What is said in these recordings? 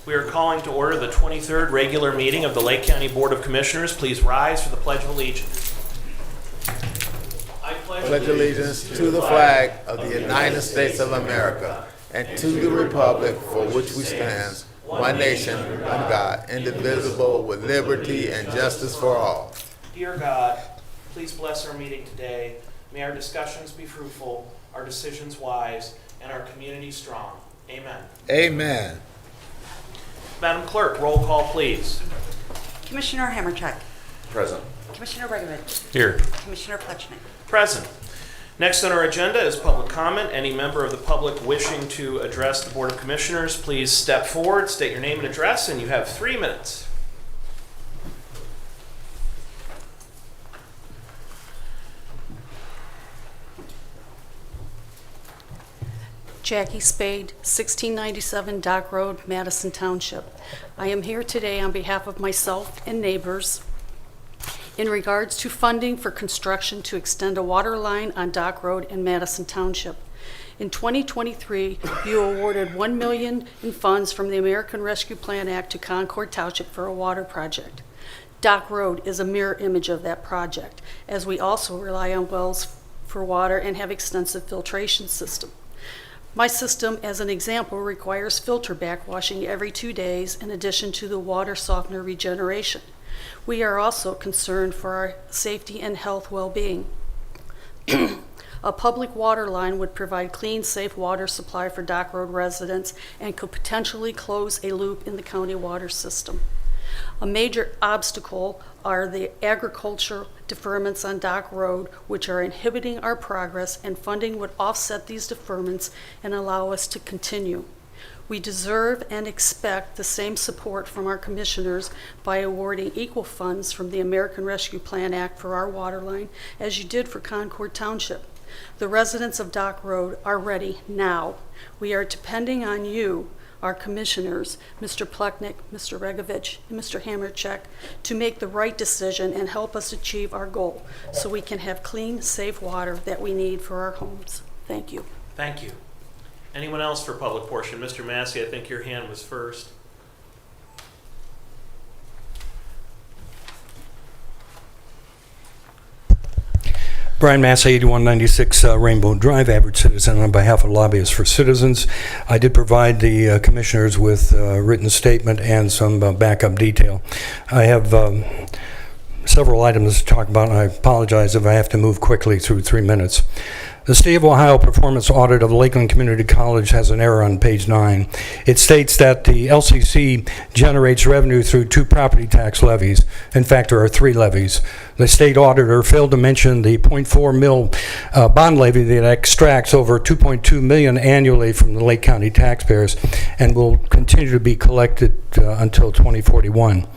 We are calling to order the 23rd regular meeting of the Lake County Board of Commissioners. Please rise for the Pledge of Allegiance. I pledge allegiance to the flag of the United States of America and to the republic for which we stand, one nation, under God, indivisible, with liberty and justice for all. Dear God, please bless our meeting today. May our discussions be fruitful, our decisions wise, and our community strong. Amen. Amen. Madam Clerk, roll call, please. Commissioner Hammercheck. Present. Commissioner Bregovich. Here. Commissioner Plechnik. Present. Next on our agenda is public comment. Any member of the public wishing to address the Board of Commissioners, please step forward, state your name and address, and you have 3 minutes. Jackie Spade, 1697 Dock Road, Madison Township. I am here today on behalf of myself and neighbors in regards to funding for construction to extend a water line on Dock Road in Madison Township. In 2023, you awarded $1 million in funds from the American Rescue Plan Act to Concord Township for a water project. Dock Road is a mirror image of that project, as we also rely on wells for water and have extensive filtration system. My system, as an example, requires filter backwashing every 2 days in addition to the water softener regeneration. We are also concerned for our safety and health well-being. A public water line would provide clean, safe water supply for Dock Road residents and could potentially close a loop in the county water system. A major obstacle are the agricultural deferments on Dock Road, which are inhibiting our progress, and funding would offset these deferments and allow us to continue. We deserve and expect the same support from our commissioners by awarding equal funds from the American Rescue Plan Act for our water line, as you did for Concord Township. The residents of Dock Road are ready now. We are depending on you, our commissioners, Mr. Plechnik, Mr. Bregovich, and Mr. Hammercheck, to make the right decision and help us achieve our goal so we can have clean, safe water that we need for our homes. Thank you. Thank you. Anyone else for public portion? Mr. Massey, I think your hand was first. Brian Massey, 8196 Rainbow Drive, average citizen on behalf of Lobbyists for Citizens. I did provide the commissioners with a written statement and some backup detail. I have several items to talk about, and I apologize if I have to move quickly through 3 minutes. The State of Ohio Performance Audit of Lakeland Community College has an error on page 9. It states that the LCC generates revenue through 2 property tax levies. In fact, there are 3 levies. The state auditor failed to mention the .4 mil bond levy that extracts over $2.2 million annually from the Lake County taxpayers and will continue to be collected until 2041.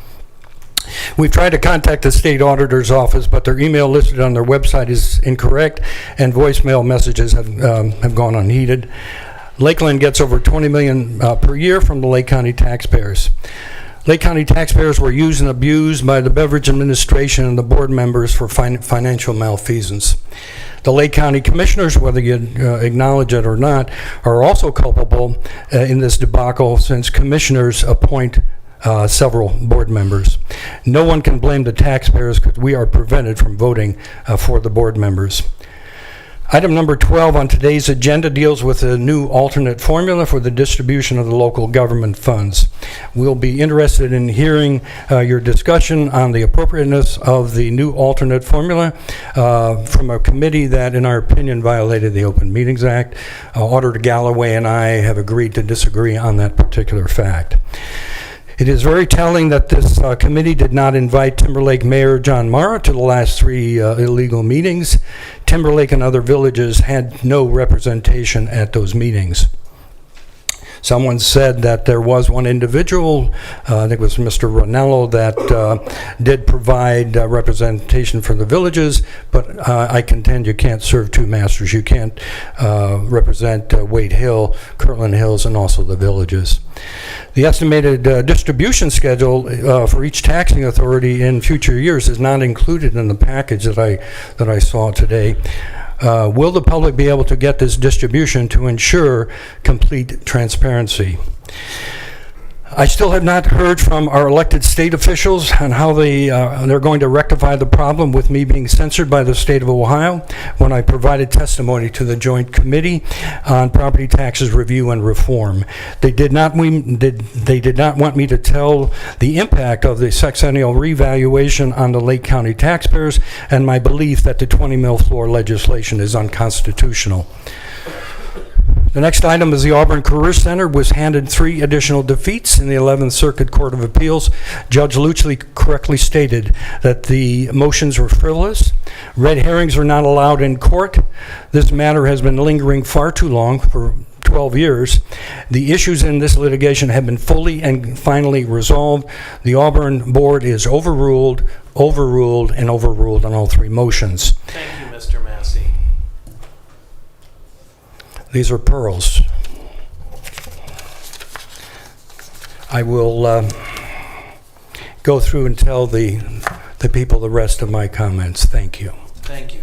We've tried to contact the state auditor's office, but their email listed on their website is incorrect, and voicemail messages have gone unheeded. Lakeland gets over $20 million per year from the Lake County taxpayers. Lake County taxpayers were used and abused by the Beverage Administration and the board members for financial malfeasance. The Lake County Commissioners, whether you acknowledge it or not, are also culpable in this debacle, since commissioners appoint several board members. No one can blame the taxpayers because we are prevented from voting for the board members. Item number 12 on today's agenda deals with a new alternate formula for the distribution of the local government funds. We'll be interested in hearing your discussion on the appropriateness of the new alternate formula from a committee that, in our opinion, violated the Open Meetings Act. Auditor Galloway and I have agreed to disagree on that particular fact. It is very telling that this committee did not invite Timberlake Mayor John Mara to the last 3 illegal meetings. Timberlake and other villages had no representation at those meetings. Someone said that there was one individual, I think it was Mr. Ranello, that did provide representation for the villages, but I contend you can't serve 2 masters. You can't represent Wade Hill, Kirtland Hills, and also the villages. The estimated distribution schedule for each taxing authority in future years is not included in the package that I saw today. Will the public be able to get this distribution to ensure complete transparency? I still have not heard from our elected state officials on how they're going to rectify the problem with me being censored by the state of Ohio when I provided testimony to the Joint Committee on Property Taxes Review and Reform. They did not want me to tell the impact of the sexennial revaluation on the Lake County taxpayers and my belief that the 20 mil floor legislation is unconstitutional. The next item is the Auburn Career Center was handed 3 additional defeats in the 11th Circuit Court of Appeals. Judge Luchley correctly stated that the motions were frivolous. Red herrings are not allowed in court. This matter has been lingering far too long, for 12 years. The issues in this litigation have been fully and finally resolved. The Auburn Board is overruled, and overruled on all 3 motions. Thank you, Mr. Massey. These are pearls. I will go through and tell the people the rest of my comments. Thank you. Thank you.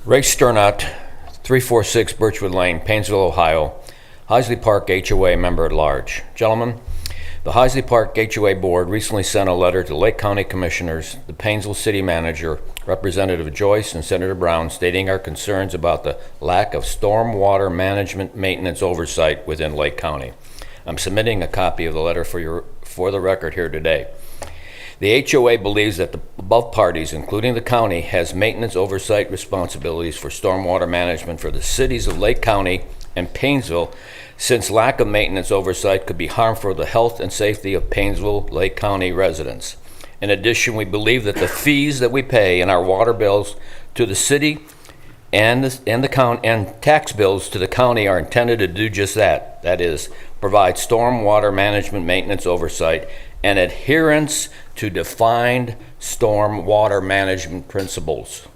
Ray Sternot, 346 Birchwood Lane, Painesville, Ohio, Heisley Park HOA member at large. Gentlemen, the Heisley Park HOA Board recently sent a letter to Lake County Commissioners, the Painesville City Manager, Representative Joyce, and Senator Brown, stating our concerns about the lack of stormwater management maintenance oversight within Lake County. I'm submitting a copy of the letter for the record here today. The HOA believes that the above parties, including the county, has maintenance oversight responsibilities for stormwater management for the cities of Lake County and Painesville, since lack of maintenance oversight could be harmful to the health and safety of Painesville, Lake County residents. In addition, we believe that the fees that we pay in our water bills to the city and the county and tax bills to the county are intended to do just that. That is, provide stormwater management maintenance oversight and adherence to defined stormwater management principles.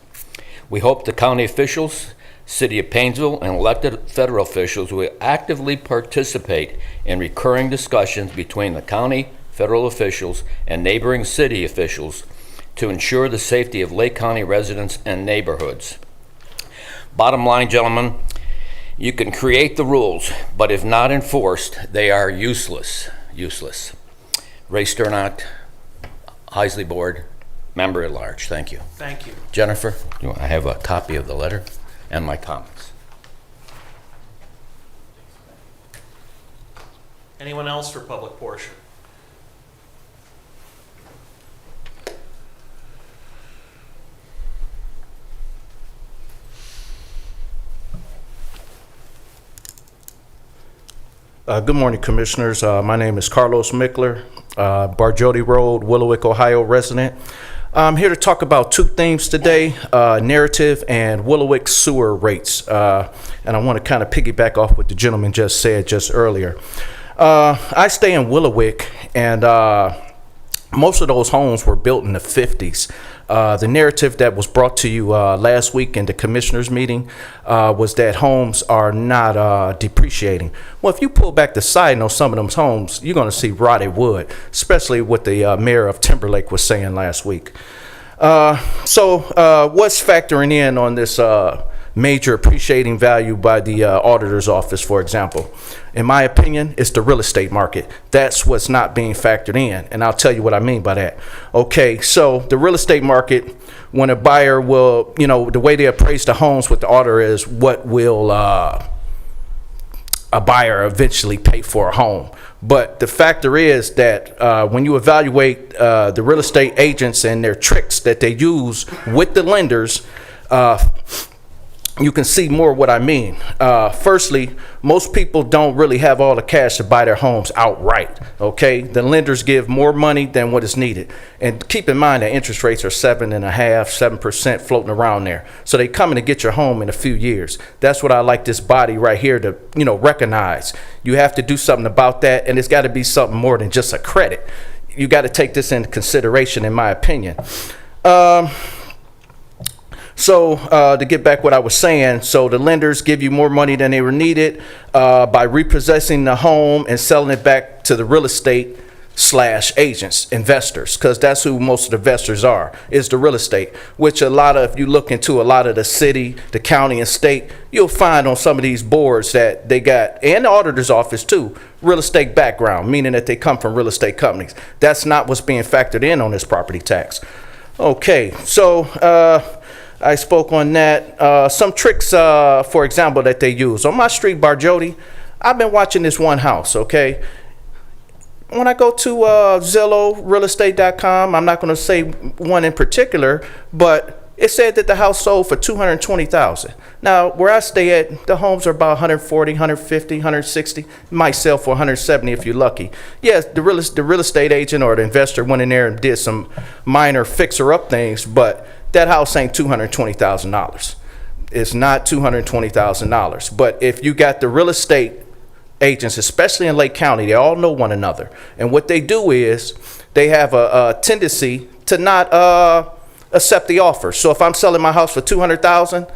We hope the county officials, City of Painesville, and elected federal officials will actively participate in recurring discussions between the county, federal officials, and neighboring city officials to ensure the safety of Lake County residents and neighborhoods. Bottom line, gentlemen, you can create the rules, but if not enforced, they are useless. Ray Sternot, Heisley Board, member at large. Thank you. Thank you. Jennifer, I have a copy of the letter and my comments. Anyone else for public portion? Good morning, Commissioners. My name is Carlos Mickler, Barjoti Road, Willowick, Ohio resident. I'm here to talk about 2 themes today, narrative and Willowick sewer rates. And I want to kind of piggyback off what the gentleman just said just earlier. I stay in Willowick, and most of those homes were built in the 50s. The narrative that was brought to you last week in the commissioners meeting was that homes are not depreciating. Well, if you pull back the siding on some of those homes, you're going to see rotted wood, especially what the mayor of Timberlake was saying last week. So what's factoring in on this major appreciating value by the auditor's office, for example? In my opinion, it's the real estate market. That's what's not being factored in, and I'll tell you what I mean by that. Okay, so the real estate market, when a buyer will, the way they appraise the homes with the auditor is what will a buyer eventually pay for a home. But the factor is that when you evaluate the real estate agents and their tricks that they use with the lenders, you can see more what I mean. Firstly, most people don't really have all the cash to buy their homes outright, okay? The lenders give more money than what is needed. And keep in mind that interest rates are 7% floating around there. So they coming to get your home in a few years. That's what I like this body right here to, recognize. You have to do something about that, and it's got to be something more than just a credit. You got to take this into consideration, in my opinion. So to get back what I was saying, so the lenders give you more money than they were needed by repossessing the home and selling it back to the real estate slash agents, investors, because that's who most of the investors are, is the real estate, which a lot of, if you look into a lot of the city, the county and state, you'll find on some of these boards that they got, and the auditor's office too, real estate background, meaning that they come from real estate companies. That's not what's being factored in on this property tax. Okay, so I spoke on that. Some tricks, for example, that they use. On my street, Barjodi, I've been watching this one house, okay? When I go to Zillow, realestate.com, I'm not going to say one in particular, but it said that the house sold for $220,000. Now, where I stay at, the homes are about 140, 150, 160. Might sell for 170 if you're lucky. Yes, the real estate agent or the investor went in there and did some minor fixer-up things, but that house ain't $220,000. It's not $220,000. But if you got the real estate agents, especially in Lake County, they all know one another. And what they do is they have a tendency to not accept the offer. So if I'm selling my house for $200,000,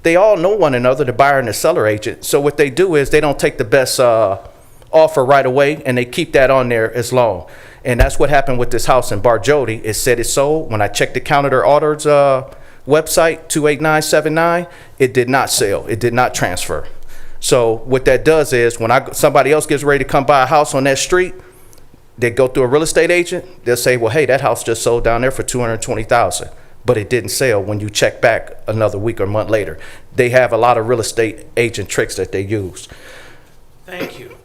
they all know one another, the buyer and the seller agent. So what they do is they don't take the best offer right away, and they keep that on there as long. And that's what happened with this house in Barjodi. It said it sold. When I checked the Counter Auditor's website, 28979, it did not sell. It did not transfer. So what that does is when somebody else gets ready to come buy a house on that street, they go through a real estate agent. They'll say, well, hey, that house just sold down there for $220,000, but it didn't sell when you check back another week or month later. They have a lot of real estate agent tricks that they use. Thank you.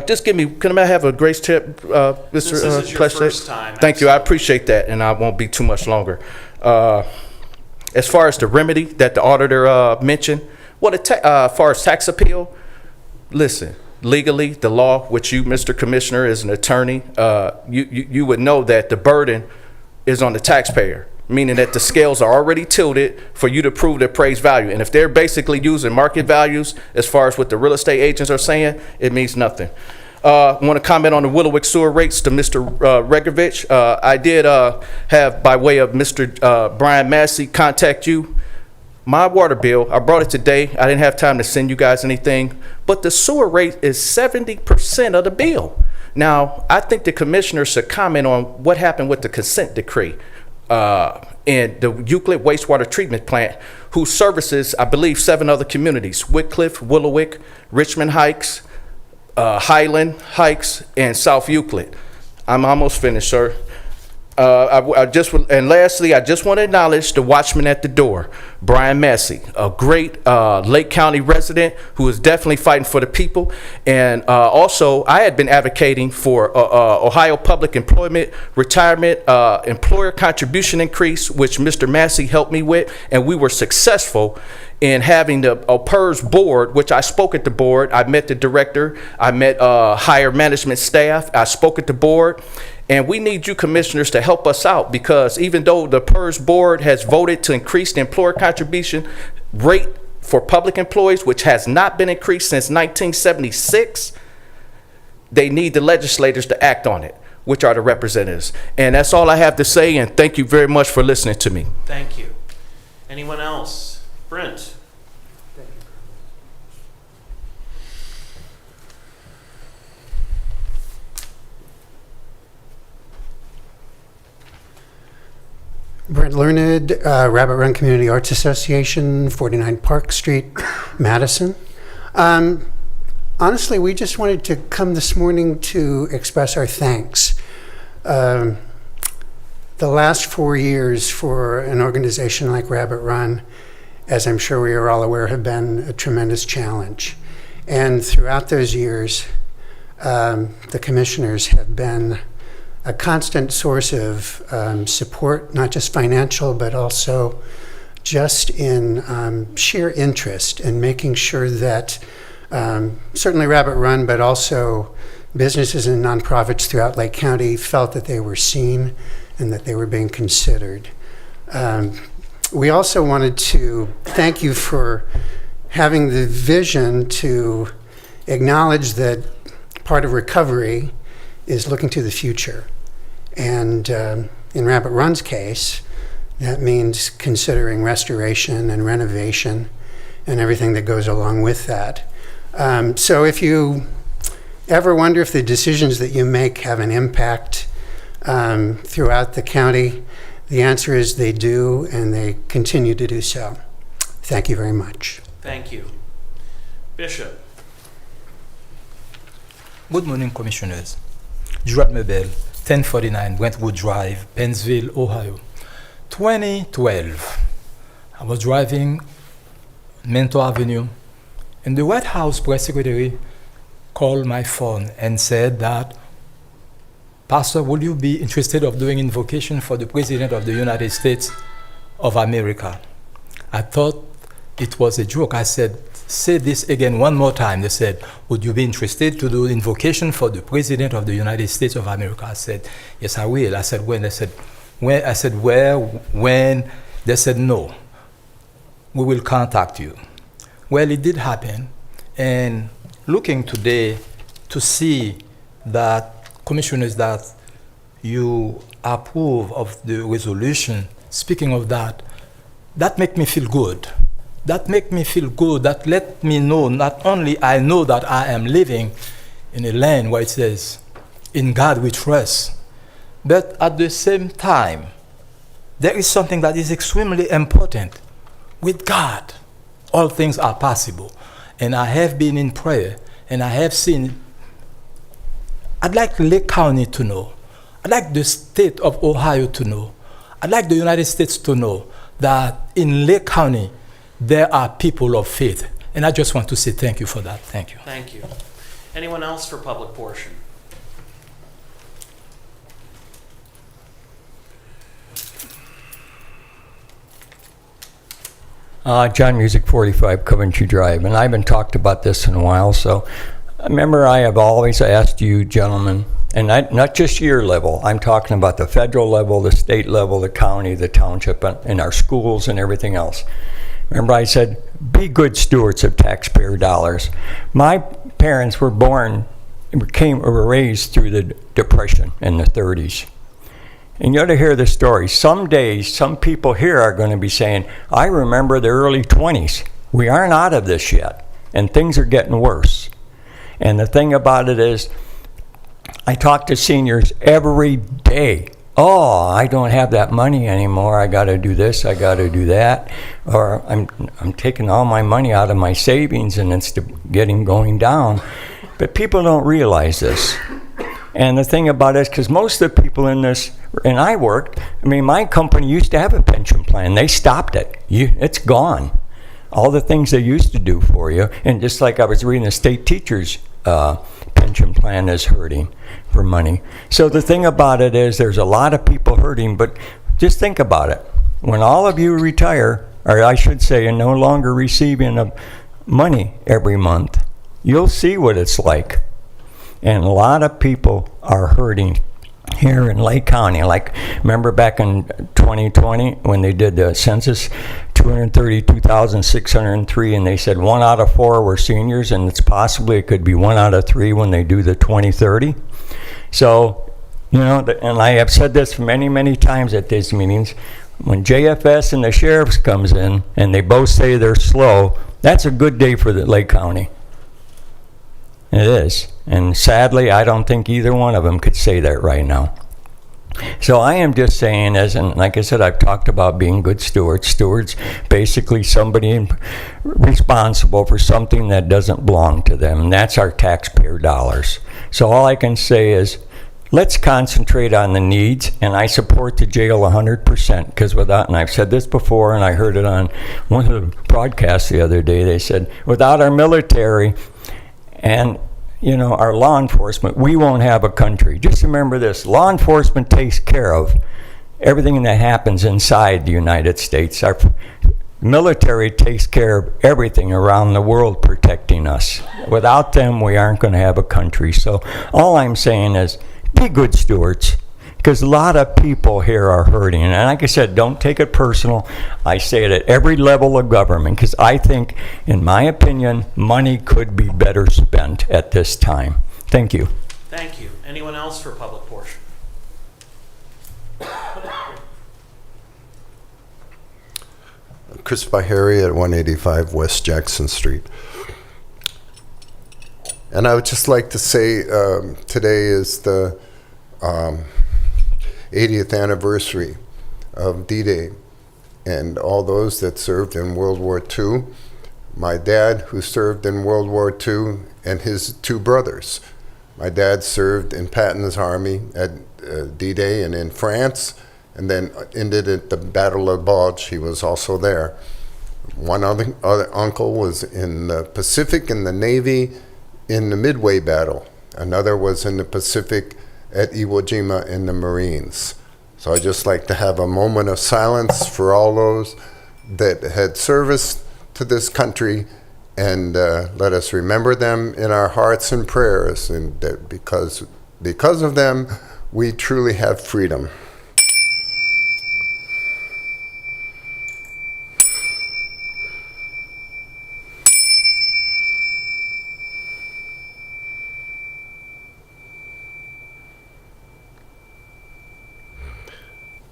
Just can I have a grace tip, Mr. This is your first time. Thank you, I appreciate that, and I won't be too much longer. As far as the remedy that the auditor mentioned, well, as far as tax appeal, listen, legally, the law, which you, Mr. Commissioner, is an attorney, you would know that the burden is on the taxpayer, meaning that the scales are already tilted for you to prove the appraised value. And if they're basically using market values as far as what the real estate agents are saying, it means nothing. I want to comment on the Willowick sewer rates to Mr. Regovich. I did have, by way of Mr. Brian Massey, contact you. My water bill, I brought it today. I didn't have time to send you guys anything, but the sewer rate is 70% of the bill. Now, I think the commissioner should comment on what happened with the consent decree in the Euclid Wastewater Treatment Plant, whose services, I believe, 7 other communities: Whitcliffe, Willowick, Richmond Heights, Highland Heights, and South Euclid. I'm almost finished, sir. And lastly, I just want to acknowledge the watchman at the door, Brian Massey, a great Lake County resident who is definitely fighting for the people. And also, I had been advocating for Ohio Public Employment Retirement Employer Contribution Increase, which Mr. Massey helped me with, and we were successful in having the PERS board, which I spoke at the board. I met the director. I met higher management staff. I spoke at the board. And we need you commissioners to help us out, because even though the PERS board has voted to increase the employer contribution rate for public employees, which has not been increased since 1976, they need the legislators to act on it, which are the representatives. And that's all I have to say, and thank you very much for listening to me. Thank you. Anyone else? Brent? Brent Learned, Rabbit Run Community Arts Association, 49 Park Street, Madison. Honestly, we just wanted to come this morning to express our thanks. The last 4 years for an organization like Rabbit Run, as I'm sure we are all aware, have been a tremendous challenge. And throughout those years, the commissioners have been a constant source of support, not just financial, but also just in sheer interest in making sure that certainly Rabbit Run, but also businesses and nonprofits throughout Lake County felt that they were seen and that they were being considered. We also wanted to thank you for having the vision to acknowledge that part of recovery is looking to the future. And in Rabbit Run's case, that means considering restoration and renovation and everything that goes along with that. So if you ever wonder if the decisions that you make have an impact throughout the county? The answer is they do, and they continue to do so. Thank you very much. Thank you. Bishop. Good morning, Commissioners. Gerard Mebel, 1049 Brentwood Drive, Pennsville, Ohio. 2012, I was driving Mentor Avenue, and the White House press secretary called my phone and said that, Pastor, would you be interested of doing invocation for the President of the United States of America? I thought it was a joke. I said, say this again one more time. They said, would you be interested to do invocation for the President of the United States of America? I said, yes, I will. I said, when? They said, when? I said, where? When? They said, no, we will contact you. Well, it did happen. And looking today to see that, Commissioners, that you approve of the resolution, speaking of that, that make me feel good. That make me feel good. That let me know, not only I know that I am living in a land where it says, in God we trust, but at the same time, there is something that is extremely important. With God, all things are possible. And I have been in prayer, and I have seen. I'd like Lake County to know. I'd like the state of Ohio to know. I'd like the United States to know that in Lake County, there are people of faith. And I just want to say thank you for that. Thank you. Thank you. Anyone else for public portion? John Music 45 Coventry Drive, and I haven't talked about this in a while, so remember I have always asked you gentlemen, and not just your level, I'm talking about the federal level, the state level, the county, the township, and our schools and everything else. Remember I said, be good stewards of taxpayer dollars. My parents were were raised through the Depression in the 30s. And you ought to hear the story. Some days, some people here are going to be saying, I remember the early 20s. We aren't out of this yet, and things are getting worse. And the thing about it is, I talk to seniors every day. Oh, I don't have that money anymore. I got to do this, I got to do that. Or I'm taking all my money out of my savings, and it's going down. But people don't realize this. And the thing about it is, because most of the people in this, and I worked, my company used to have a pension plan. They stopped it. It's gone. All the things they used to do for you. And just like I was reading, the state teachers' pension plan is hurting for money. So the thing about it is, there's a lot of people hurting, but just think about it. When all of you retire, or I should say, are no longer receiving money every month, you'll see what it's like. And a lot of people are hurting here in Lake County. Like, remember back in 2020 when they did the census, 232,603, and they said 1 out of 4 were seniors, and it could be 1 out of 3 when they do the 2030. So, and I have said this many, many times at these meetings, when JFS and the sheriffs comes in and they both say they're slow, that's a good day for the Lake County. It is. And sadly, I don't think either one of them could say that right now. So I am just saying, and like I said, I've talked about being good stewards. Stewards, basically somebody responsible for something that doesn't belong to them, and that's our taxpayer dollars. So all I can say is, let's concentrate on the needs, and I support the jail 100%, because without, and I've said this before, and I heard it on one of the broadcasts the other day, they said, without our military and our law enforcement, we won't have a country. Just remember this, law enforcement takes care of everything that happens inside the United States. Our military takes care of everything around the world protecting us. Without them, we aren't going to have a country. So all I'm saying is, be good stewards, because a lot of people here are hurting. And like I said, don't take it personal. I say it at every level of government, because I think, in my opinion, money could be better spent at this time. Thank you. Thank you. Anyone else for public portion? Chris Bahari at 185 West Jackson Street. And I would just like to say today is the 80th anniversary of D-Day and all those that served in World War II. My dad, who served in World War II, and his two brothers. My dad served in Patton's army at D-Day and in France, and then ended at the Battle of Bulge. He was also there. One other uncle was in the Pacific in the Navy in the Midway battle. Another was in the Pacific at Iwo Jima in the Marines. So I'd just like to have a moment of silence for all those that had service to this country, and let us remember them in our hearts and prayers, and that because of them, we truly have freedom.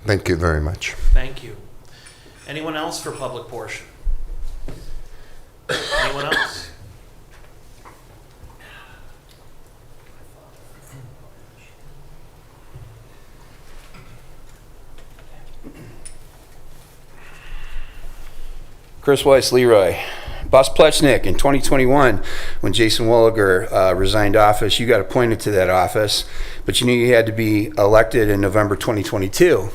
Thank you very much. Thank you. Anyone else for public portion? Anyone else? Chris Weiss, Leroy. Boss Plechnik, in 2021, when Jason Williger resigned office, you got appointed to that office, but you knew you had to be elected in November 2022.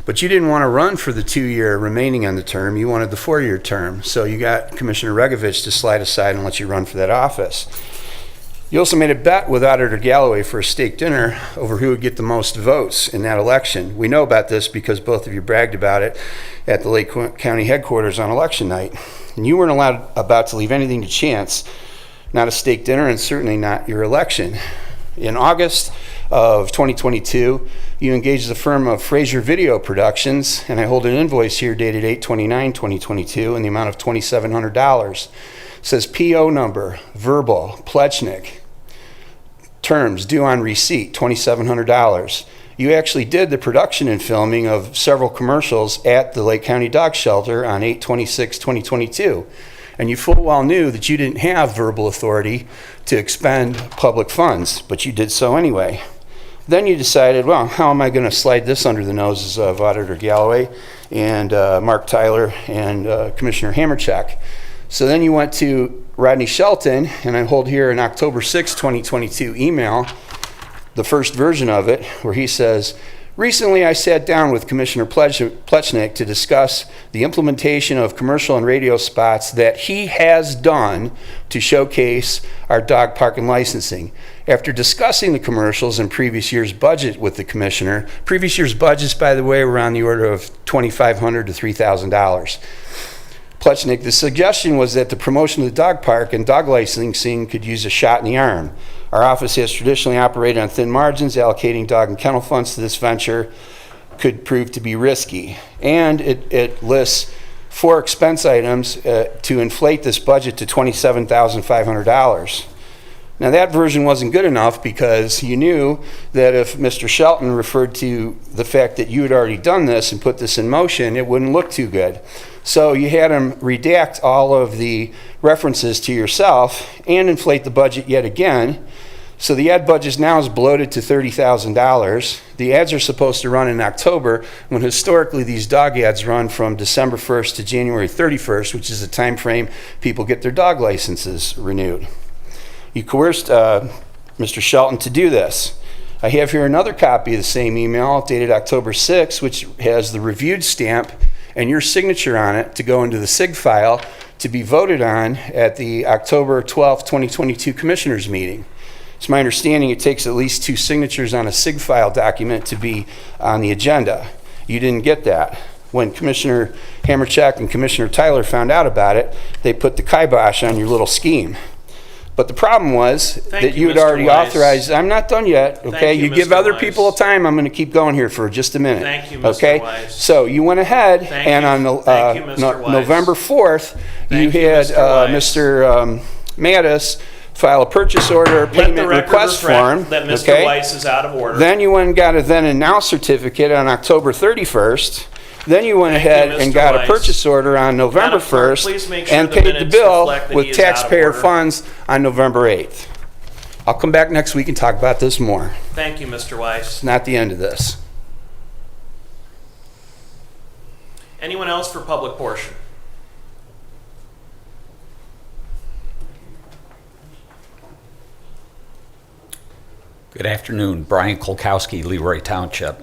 But you didn't want to run for the 2-year remaining on the term. You wanted the 4-year term. So you got Commissioner Regovich to slide aside and let you run for that office. You also made a bet with Auditor Galloway for a steak dinner over who would get the most votes in that election. We know about this because both of you bragged about it at the Lake County headquarters on election night. And you weren't about to leave anything to chance, not a steak dinner and certainly not your election. In August of 2022, you engaged the firm of Fraser Video Productions, and I hold an invoice here dated 8/29/2022 in the amount of $2,700. It says PO number, verbal, Plechnik, terms due on receipt, $2,700. You actually did the production and filming of several commercials at the Lake County Dog Shelter on 8/26/2022. And you full well knew that you didn't have verbal authority to expend public funds, but you did so anyway. Then you decided, well, how am I going to slide this under the noses of Auditor Galloway and Mark Tyler and Commissioner Hamercheck? So then you went to Rodney Shelton, and I hold here an October 6, 2022 email, the first version of it, where he says, recently I sat down with Commissioner Plechnik to discuss the implementation of commercial and radio spots that he has done to showcase our dog park and licensing. After discussing the commercials and previous year's budget with the commissioner, previous year's budgets, by the way, were on the order of $2,500 to $3,000. Plechnik, the suggestion was that the promotion of the dog park and dog licensing could use a shot in the arm. Our office has traditionally operated on thin margins. Allocating dog and kennel funds to this venture could prove to be risky. And it lists 4 expense items to inflate this budget to $27,500. Now that version wasn't good enough because you knew that if Mr. Shelton referred to the fact that you had already done this and put this in motion, it wouldn't look too good. So you had him redact all of the references to yourself and inflate the budget yet again. So the ad budget now is bloated to $30,000. The ads are supposed to run in October, when historically these dog ads run from December 1st to January 31st, which is the time frame people get their dog licenses renewed. You coerced Mr. Shelton to do this. I have here another copy of the same email dated October 6, which has the reviewed stamp and your signature on it to go into the SIG file to be voted on at the October 12, 2022 Commissioners meeting. It's my understanding it takes at least 2 signatures on a SIG file document to be on the agenda. You didn't get that. When Commissioner Hamercheck and Commissioner Tyler found out about it, they put the kibosh on your little scheme. But the problem was that you had Mr. already Weiss. authorized. I'm not done yet, okay? Thank you, give Mr. other Weiss. people time. I'm going to keep going here for just a minute. Thank you, Mr. Okay? Weiss. So you went ahead and on Thank you, Mr. Weiss. November 4th, Thank you you, had Mr. Weiss. Mr. Mattis file a purchase order Let the payment record request reflect form. that Mr. Okay? Weiss is out of order. Then you went and got a then and now certificate on October 31st. Then you went Thank you, ahead Mr. and got Weiss. a purchase order on November Madam Clerk, 1st please make sure and the paid the minutes bill reflect that he with is out of taxpayer order. funds on November 8th. I'll come back next week and talk about this more. Thank you, Mr. Weiss. It's not the end of this. Anyone else for public portion? Good afternoon. Brian Kolkowski, Leroy Township.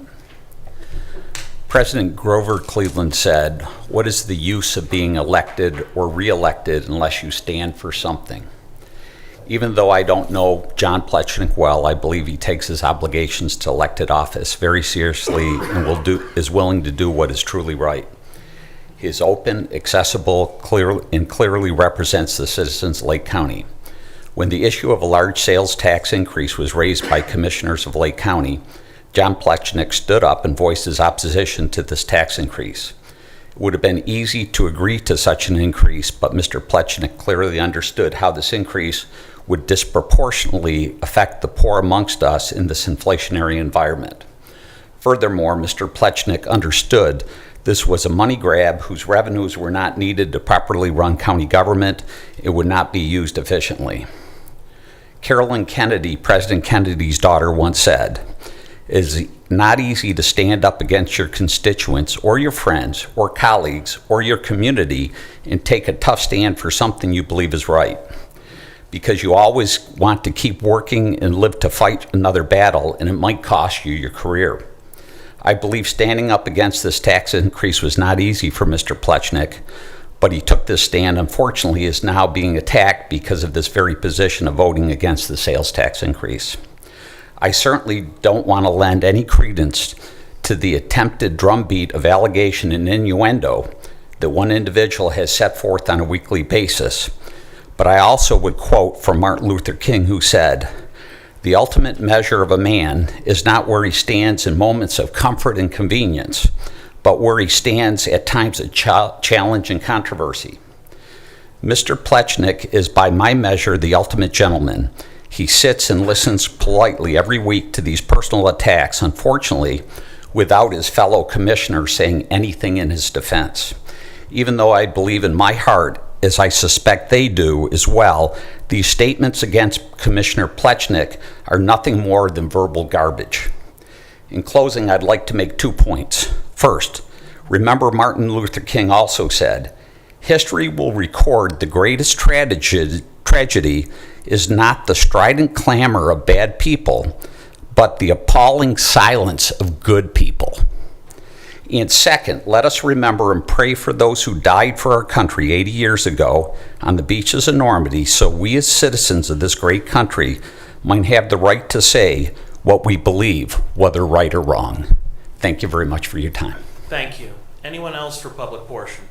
President Grover Cleveland said, "What is the use of being elected or re-elected unless you stand for something?" Even though I don't know John Plechnik well, I believe he takes his obligations to elected office very seriously and is willing to do what is truly right. He is open, accessible, clearly represents the citizens of Lake County. When the issue of a large sales tax increase was raised by commissioners of Lake County, John Plechnik stood up and voiced his opposition to this tax increase. It would have been easy to agree to such an increase, but Mr. Plechnik clearly understood how this increase would disproportionately affect the poor amongst us in this inflationary environment. Furthermore, Mr. Plechnik understood this was a money grab whose revenues were not needed to properly run county government. It would not be used efficiently. Carolyn Kennedy, President Kennedy's daughter, once said, "It is not easy to stand up against your constituents or your friends or colleagues or your community and take a tough stand for something you believe is right, because you always want to keep working and live to fight another battle, and it might cost you your career." I believe standing up against this tax increase was not easy for Mr. Plechnik, but he took this stand. Unfortunately, is now being attacked because of this very position of voting against the sales tax increase. I certainly don't want to lend any credence to the attempted drumbeat of allegation and innuendo that one individual has set forth on a weekly basis, but I also would quote from Martin Luther King, who said, "The ultimate measure of a man is not where he stands in moments of comfort and convenience, but where he stands at times of challenge and controversy." Mr. Plechnik is, by my measure, the ultimate gentleman. He sits and listens politely every week to these personal attacks, unfortunately, without his fellow commissioners saying anything in his defense. Even though I believe in my heart, as I suspect they do as well, these statements against Commissioner Plechnik are nothing more than verbal garbage. In closing, I'd like to make 2 points. First, remember Martin Luther King also said, "History will record the greatest tragedy is not the strident clamor of bad people, but the appalling silence of good people." And second, let us remember and pray for those who died for our country 80 years ago on the beaches of Normandy, so we as citizens of this great country might have the right to say what we believe, whether right or wrong. Thank you very much for your time. Thank you. Anyone else for public portion?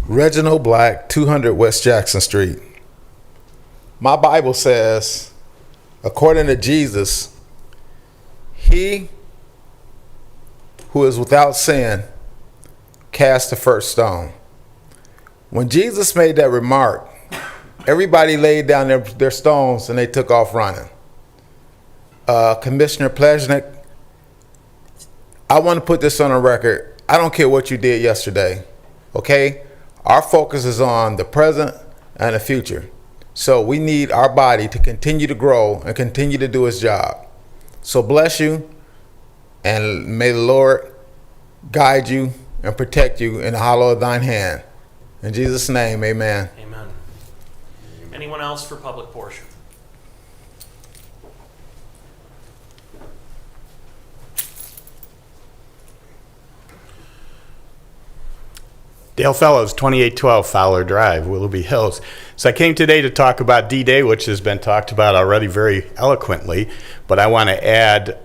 Reginald Black, 200 West Jackson Street. My Bible says, according to Jesus, he who is without sin cast the first stone. When Jesus made that remark, everybody laid down their stones and they took off running. Commissioner Plechnik, I want to put this on a record. I don't care what you did yesterday, okay? Our focus is on the present and the future. So we need our body to continue to grow and continue to do its job. So bless you, and may the Lord guide you and protect you in the hollow of thine hand. In Jesus' name, amen. Amen. Anyone else for public portion? Dale Fellows, 2812 Fowler Drive, Willoughby Hills. So I came today to talk about D-Day, which has been talked about already very eloquently, but I want to add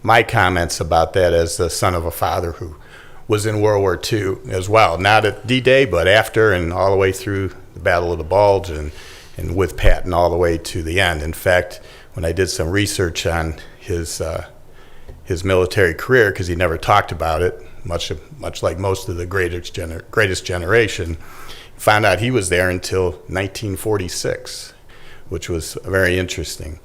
my comments about that as the son of a father who was in World War II as well. Not at D-Day, but after and all the way through the Battle of the Bulge and with Patton all the way to the end. In fact, when I did some research on his military career, because he never talked about it, much like most of the greatest generation, found out he was there until 1946, which was very interesting.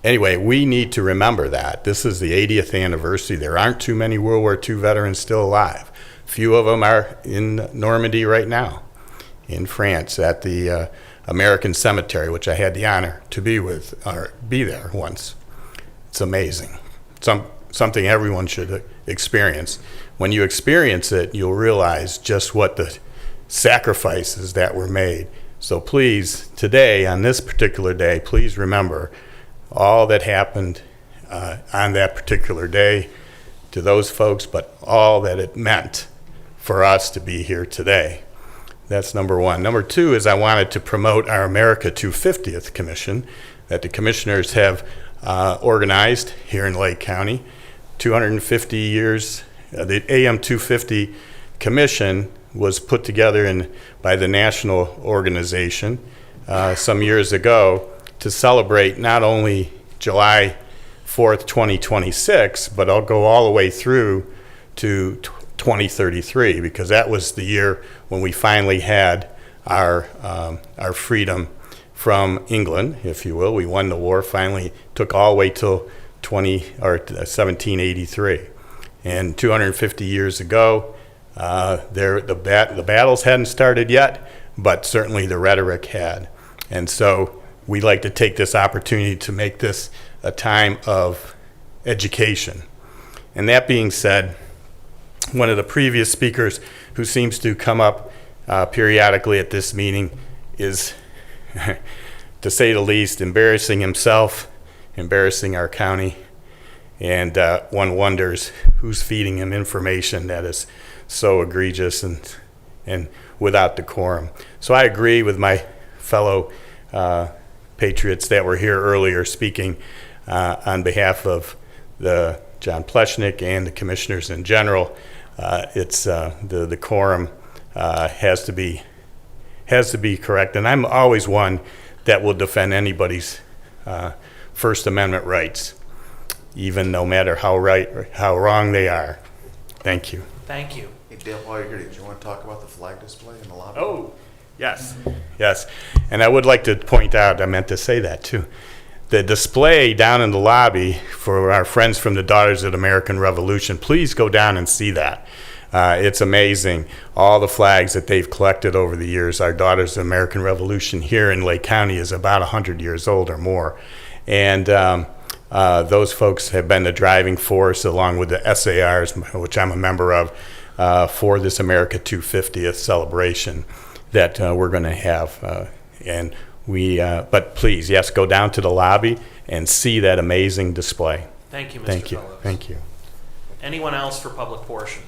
Anyway, we need to remember that. This is the 80th anniversary. There aren't too many World War II veterans still alive. few of them are in Normandy right now, in France, at the American Cemetery, which I had the honor to be there once. It's amazing. Something everyone should experience. When you experience it, you'll realize just what the sacrifices that were made. So please, today, on this particular day, please remember all that happened on that particular day to those folks, but all that it meant for us to be here today. That's number one. Number two is I wanted to promote our America 250th Commission that the commissioners have organized here in Lake County. 250 years, the AM 250 Commission was put together by the national organization some years ago to celebrate not only July 4th, 2026, but I'll go all the way through to 2033, because that was the year when we finally had our freedom from England, if you will. We won the war, finally took all the way till 1783. And 250 years ago, the battles hadn't started yet, but certainly the rhetoric had. And so we'd like to take this opportunity to make this a time of education. And that being said, one of the previous speakers who seems to come up periodically at this meeting is, to say the least, embarrassing himself, embarrassing our county, and one wonders who's feeding him information that is so egregious and without decorum. So I agree with my fellow patriots that were here earlier speaking on behalf of the John Pleshnick and the commissioners in general. It's the decorum has to be correct, and I'm always one that will defend anybody's First Amendment rights, even no matter how right or how wrong they are. Thank you. Thank you. Hey, Dale, while you're here, did you want to talk about the flag display in the lobby? Oh, yes, yes. And I would like to point out, I meant to say that too, the display down in the lobby for our friends from the Daughters of the American Revolution, please go down and see that. It's amazing, all the flags that they've collected over the years. Our Daughters of the American Revolution here in Lake County is about 100 years old or more. And those folks have been the driving force, along with the SARs, which I'm a member of, for this America 250th celebration that we're going to have. But please, yes, go down to the lobby and see that amazing display. Thank you, Mr. Thank you. Fellows. Thank you. Anyone else for public portion?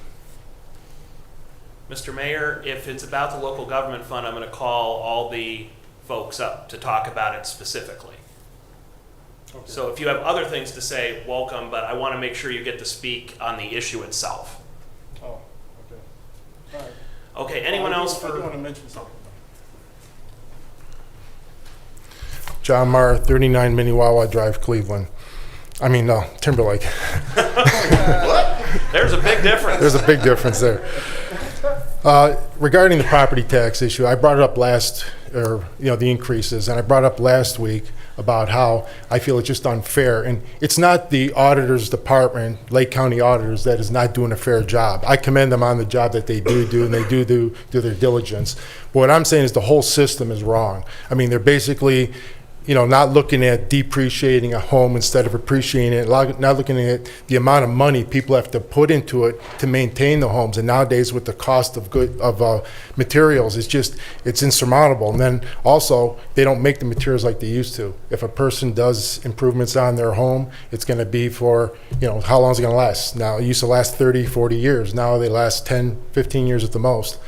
Mr. Mayor, if it's about the local government fund, I'm going to call all the folks up to talk about it specifically. Okay. So if you have other things to say, welcome, but I want to make sure you get to speak on the issue itself. Oh, okay. All right. Okay, anyone else for... I do want to mention something. John Marr, 39 Minnewawa Drive, Cleveland. I mean, no, Timberlake. What? There's a big difference. There's a big difference there. Regarding the property tax issue, I brought it up the increases, and I brought up last week about how I feel it's just unfair. And it's not the auditor's department, Lake County auditors, that is not doing a fair job. I commend them on the job that they do, and they do their diligence. But what I'm saying is the whole system is wrong. I mean, they're basically, not looking at depreciating a home instead of appreciating it, not looking at the amount of money people have to put into it to maintain the homes. And nowadays with the cost of materials, it's insurmountable. And then also, they don't make the materials like they used to. If a person does improvements on their home, it's gonna be for, how long is it gonna last? Now, it used to last 30, 40 years. Now they last 10, 15 years at the most.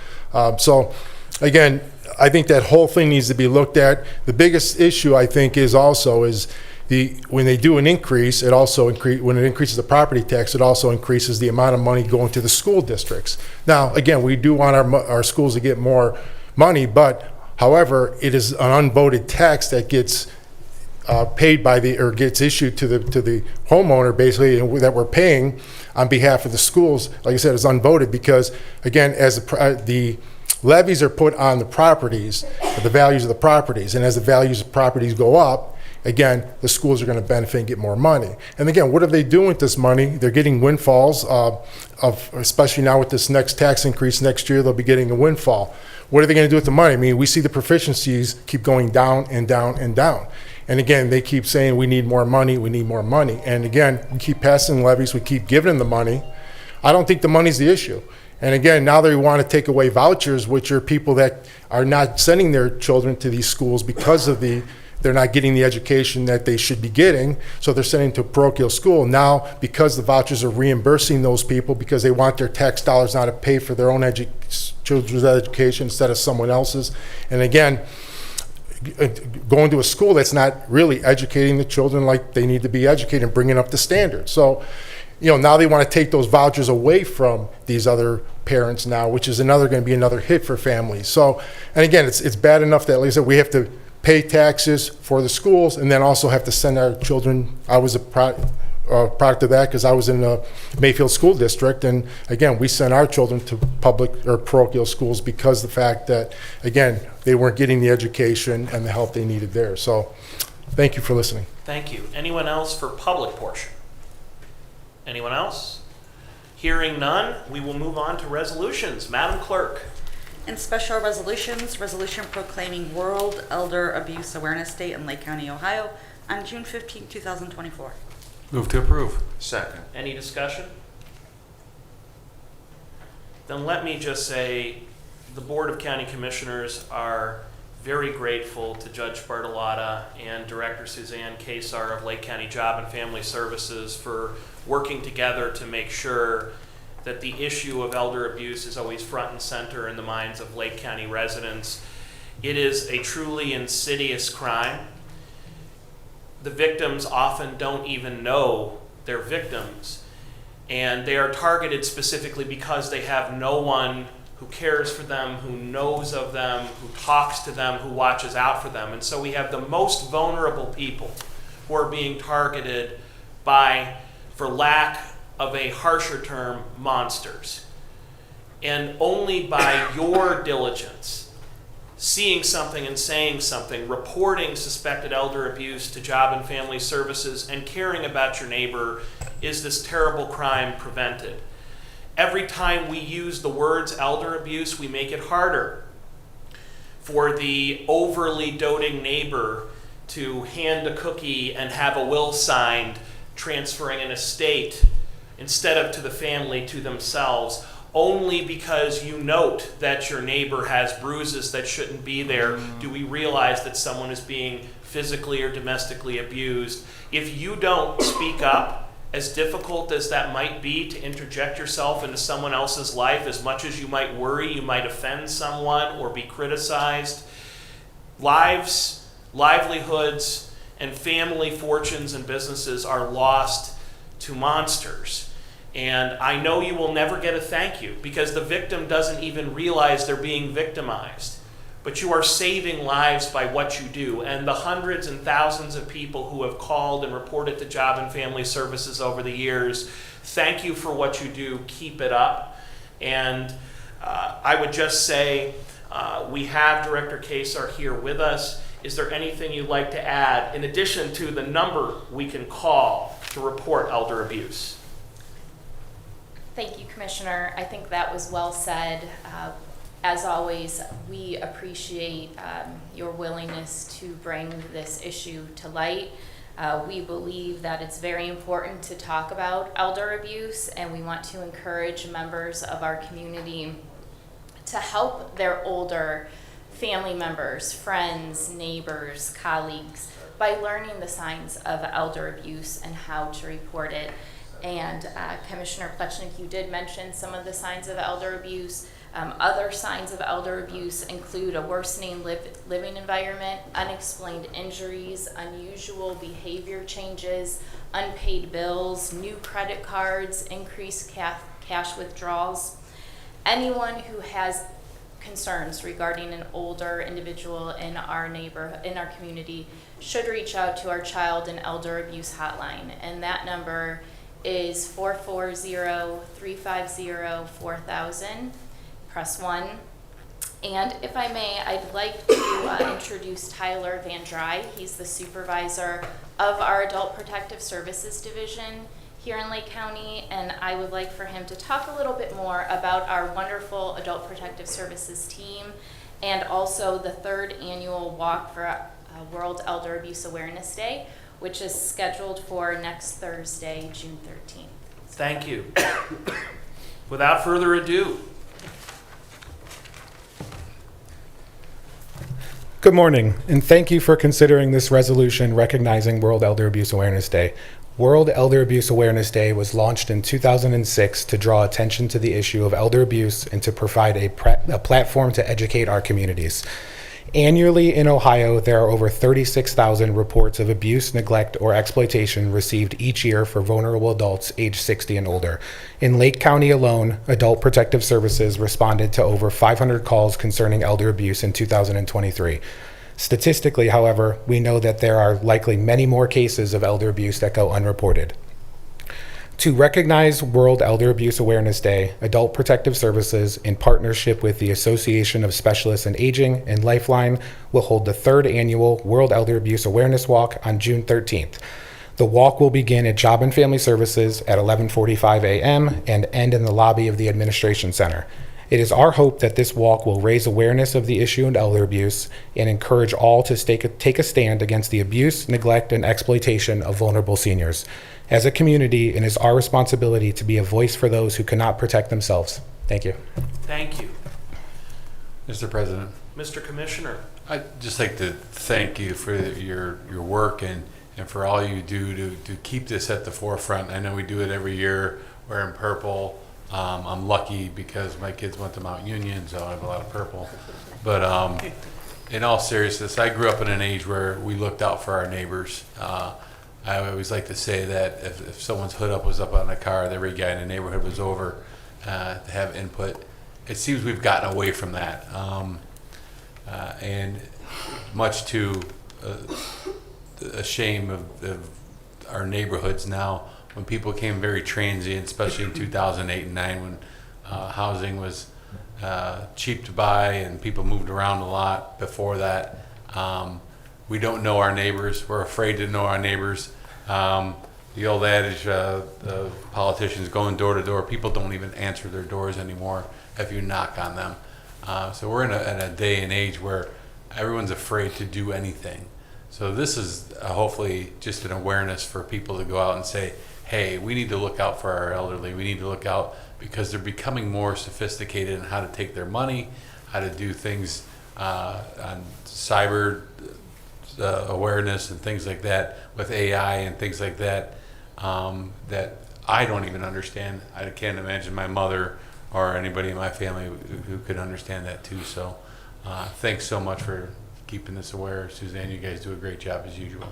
So again, I think that whole thing needs to be looked at. The biggest issue, I think, is when they do an increase, when it increases the property tax, it also increases the amount of money going to the school districts. Now, again, we do want our schools to get more money, but however, it is an unvoted tax that gets paid gets issued to the homeowner, basically, that we're paying on behalf of the schools. Like I said, it's unvoted because, again, as the levies are put on the properties, the values of the properties, and as the values of properties go up, again, the schools are going to benefit and get more money. And again, what are they doing with this money? They're getting windfalls especially now with this next tax increase next year, they'll be getting a windfall. What are they going to do with the money? I mean, we see the proficiencies keep going down and down and down. And again, they keep saying we need more money, we need more money. And again, we keep passing levies, we keep giving them the money. I don't think the money's the issue. And again, now they want to take away vouchers, which are people that are not sending their children to these schools because of they're not getting the education that they should be getting, so they're sending to a parochial school. Now, because the vouchers are reimbursing those people because they want their tax dollars now to pay for their own children's education instead of someone else's. And again, going to a school that's not really educating the children like they need to be educated and bringing up the standards. So, now they want to take those vouchers away from these other parents now, which is going to be another hit for families. So, and again, it's bad enough that, like I said, we have to pay taxes for the schools and then also have to send our children. I was a product of that because I was in the Mayfield School District, and again, we sent our children to public or parochial schools because the fact that, again, they weren't getting the education and the help they needed there. So thank you for listening. Thank you. Anyone else for public portion? Anyone else? Hearing none, we will move on to resolutions. Madam Clerk. In special resolutions, resolution proclaiming World Elder Abuse Awareness Day in Lake County, Ohio on June 15, 2024. Move to approve. Second. Any discussion? Then let me just say the Board of County Commissioners are very grateful to Judge Bartolotta and Director Suzanne Kasar of Lake County Job and Family Services for working together to make sure that the issue of elder abuse is always front and center in the minds of Lake County residents. It is a truly insidious crime. The victims often don't even know they're victims, and they are targeted specifically because they have no one who cares for them, who knows of them, who talks to them, who watches out for them. And so we have the most vulnerable people who are being targeted by, for lack of a harsher term, monsters. And only by your diligence, seeing something and saying something, reporting suspected elder abuse to Job and Family Services, and caring about your neighbor is this terrible crime prevented. Every time we use the words elder abuse, we make it harder for the overly doting neighbor to hand a cookie and have a will signed, transferring an estate instead of to the family, to themselves, only because you note that your neighbor has bruises that shouldn't be there. Do we realize that someone is being physically or domestically abused? If you don't speak up, as difficult as that might be to interject yourself into someone else's life, as much as you might worry you might offend someone or be criticized, lives, livelihoods, and family fortunes and businesses are lost to monsters. And I know you will never get a thank you because the victim doesn't even realize they're being victimized. But you are saving lives by what you do. And the hundreds and thousands of people who have called and reported to Job and Family Services over the years, thank you for what you do. Keep it up. And I would just say we have Director Kasar here with us. Is there anything you'd like to add in addition to the number we can call to report elder abuse? Thank you, Commissioner. I think that was well said. As always, we appreciate your willingness to bring this issue to light. We believe that it's very important to talk about elder abuse, and we want to encourage members of our community to help their older family members, friends, neighbors, colleagues by learning the signs of elder abuse and how to report it. And Commissioner Plechnik, you did mention some of the signs of elder abuse. Other signs of elder abuse include a worsening living environment, unexplained injuries, unusual behavior changes, unpaid bills, new credit cards, increased cash withdrawals. Anyone who has concerns regarding an older individual in our community should reach out to our child and elder abuse hotline, and that number is 440-350-4000. Press 1. And if I may, I'd like to introduce Tyler Van Dry. He's the supervisor of our Adult Protective Services Division here in Lake County, and I would like for him to talk a little bit more about our wonderful Adult Protective Services team and also the 3rd annual Walk for World Elder Abuse Awareness Day, which is scheduled for next Thursday, June 13th. Thank you. Without further ado, good morning, and thank you for considering this resolution recognizing World Elder Abuse Awareness Day. World Elder Abuse Awareness Day was launched in 2006 to draw attention to the issue of elder abuse and to provide a platform to educate our communities. Annually in Ohio, there are over 36,000 reports of abuse, neglect, or exploitation received each year for vulnerable adults age 60 and older. In Lake County alone, Adult Protective Services responded to over 500 calls concerning elder abuse in 2023. Statistically, however, we know that there are likely many more cases of elder abuse that go unreported. To recognize World Elder Abuse Awareness Day, Adult Protective Services, in partnership with the Association of Specialists in Aging and Lifeline, will hold the 3rd annual World Elder Abuse Awareness Walk on June 13th. The walk will begin at Job and Family Services at 11:45 a.m. and end in the lobby of the Administration Center. It is our hope that this walk will raise awareness of the issue of elder abuse and encourage all to take a stand against the abuse, neglect, and exploitation of vulnerable seniors. As a community, it is our responsibility to be a voice for those who cannot protect themselves. Thank you. thank you. Mr. President, Mr. Commissioner. I'd just like to thank you for your work and for all you do to keep this at the forefront. I know we do it every year. Wearing purple. I'm lucky because my kids went to Mount Union, so I have a lot of purple. But in all seriousness, I grew up in an age where we looked out for our neighbors. I always like to say that if someone's hood was up on a car, every guy in the neighborhood was over to have input. It seems we've gotten away from that. And much to a shame of our neighborhoods now, when people became very transient, especially in 2008 and 9 when housing was cheap to buy and people moved around a lot. Before that, we don't know our neighbors. We're afraid to know our neighbors. The old adage, the politicians going door to door, people don't even answer their doors anymore if you knock on them. So we're in a day and age where everyone's afraid to do anything. So this is hopefully just an awareness for people to go out and say, hey, we need to look out for our elderly. We need to look out because they're becoming more sophisticated in how to take their money, how to do things on cyber awareness and things like that with AI and things like that, that I don't even understand. I can't imagine my mother or anybody in my family who could understand that too. So thanks so much for keeping this aware. Suzanne, you guys do a great job as usual.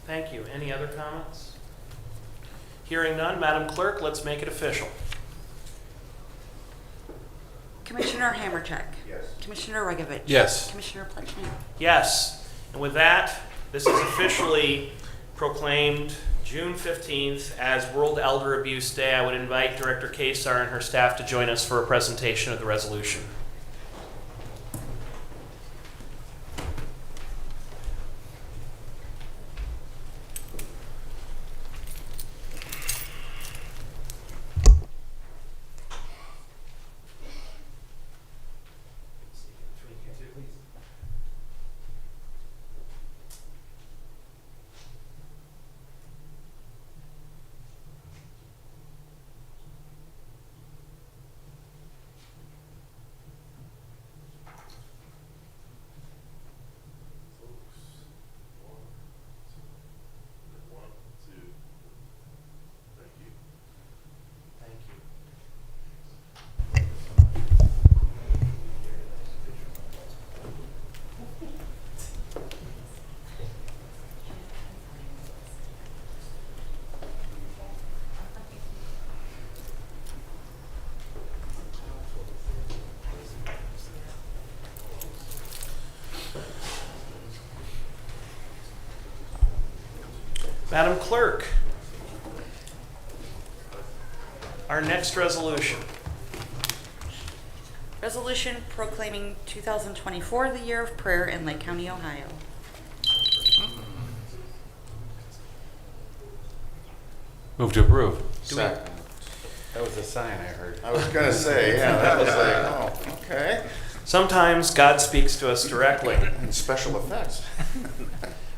Thank you. Any other comments? Hearing none, Madam Clerk, let's make it official. Commissioner Hammercheck. Yes. Commissioner Regovich. Yes. Commissioner Pletchnik. Yes. And with that, this is officially proclaimed June 15th as World Elder Abuse Day. I would invite Director Kasar and her staff to join us for a presentation of the resolution. Madam Clerk, our next resolution. Resolution proclaiming 2024 the Year of Prayer in Lake County, Ohio. Move to approve. Second. That was a sign I heard. I was gonna say, yeah, that was like, oh, okay. Sometimes God speaks to us directly. And special effects.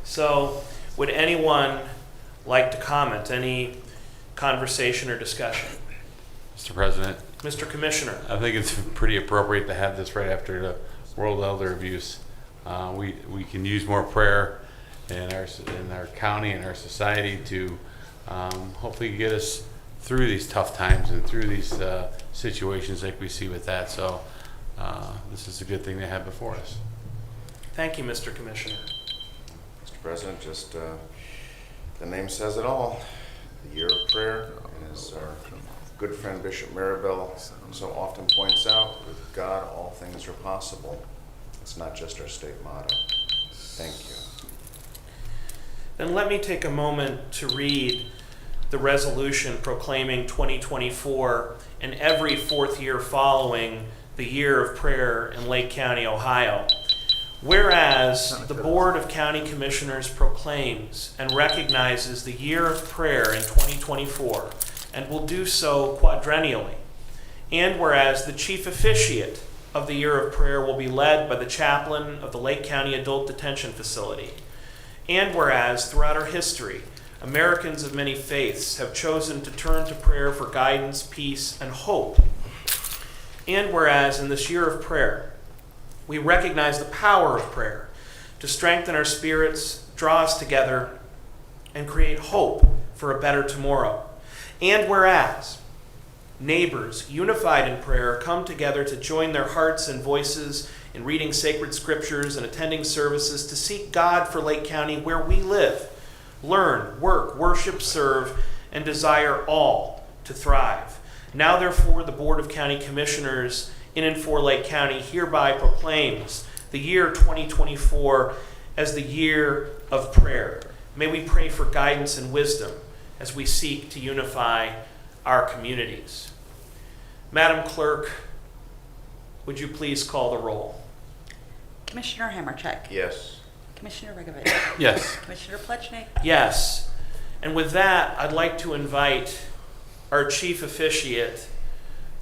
So, would anyone like to comment? Any conversation or discussion? Mr. President, Mr. Commissioner? I think it's pretty appropriate to have this right after the World Elder Abuse. We can use more prayer in our county and our society to hopefully get us through these tough times and through these situations like we see with that. So this is a good thing to have before us. Thank you, Mr. Commissioner. Mr. President, just the name says it all. The Year of Prayer, and as our good friend Bishop Maribel so often points out, with God all things are possible. It's not just our state motto. Thank you. Then let me take a moment to read the resolution proclaiming 2024 and every fourth year following the Year of Prayer in Lake County, Ohio. Whereas the Board of County Commissioners proclaims and recognizes the Year of Prayer in 2024 and will do so quadrennially. And whereas the chief officiate of the Year of Prayer will be led by the chaplain of the Lake County Adult Detention Facility. And whereas throughout our history, Americans of many faiths have chosen to turn to prayer for guidance, peace, and hope. And whereas in this Year of Prayer, we recognize the power of prayer to strengthen our spirits, draw us together, and create hope for a better tomorrow. And whereas neighbors unified in prayer come together to join their hearts and voices in reading sacred scriptures and attending services to seek God for Lake County where we live, learn, work, worship, serve, and desire all to thrive. Now therefore the Board of County Commissioners in and for Lake County hereby proclaims the year 2024 as the Year of Prayer. May we pray for guidance and wisdom as we seek to unify our communities. Madam Clerk, would you please call the roll? Commissioner Hammercheck. Yes. Commissioner Regovich. Yes. Commissioner Plechnik. Yes. And with that, I'd like to invite our chief officiate,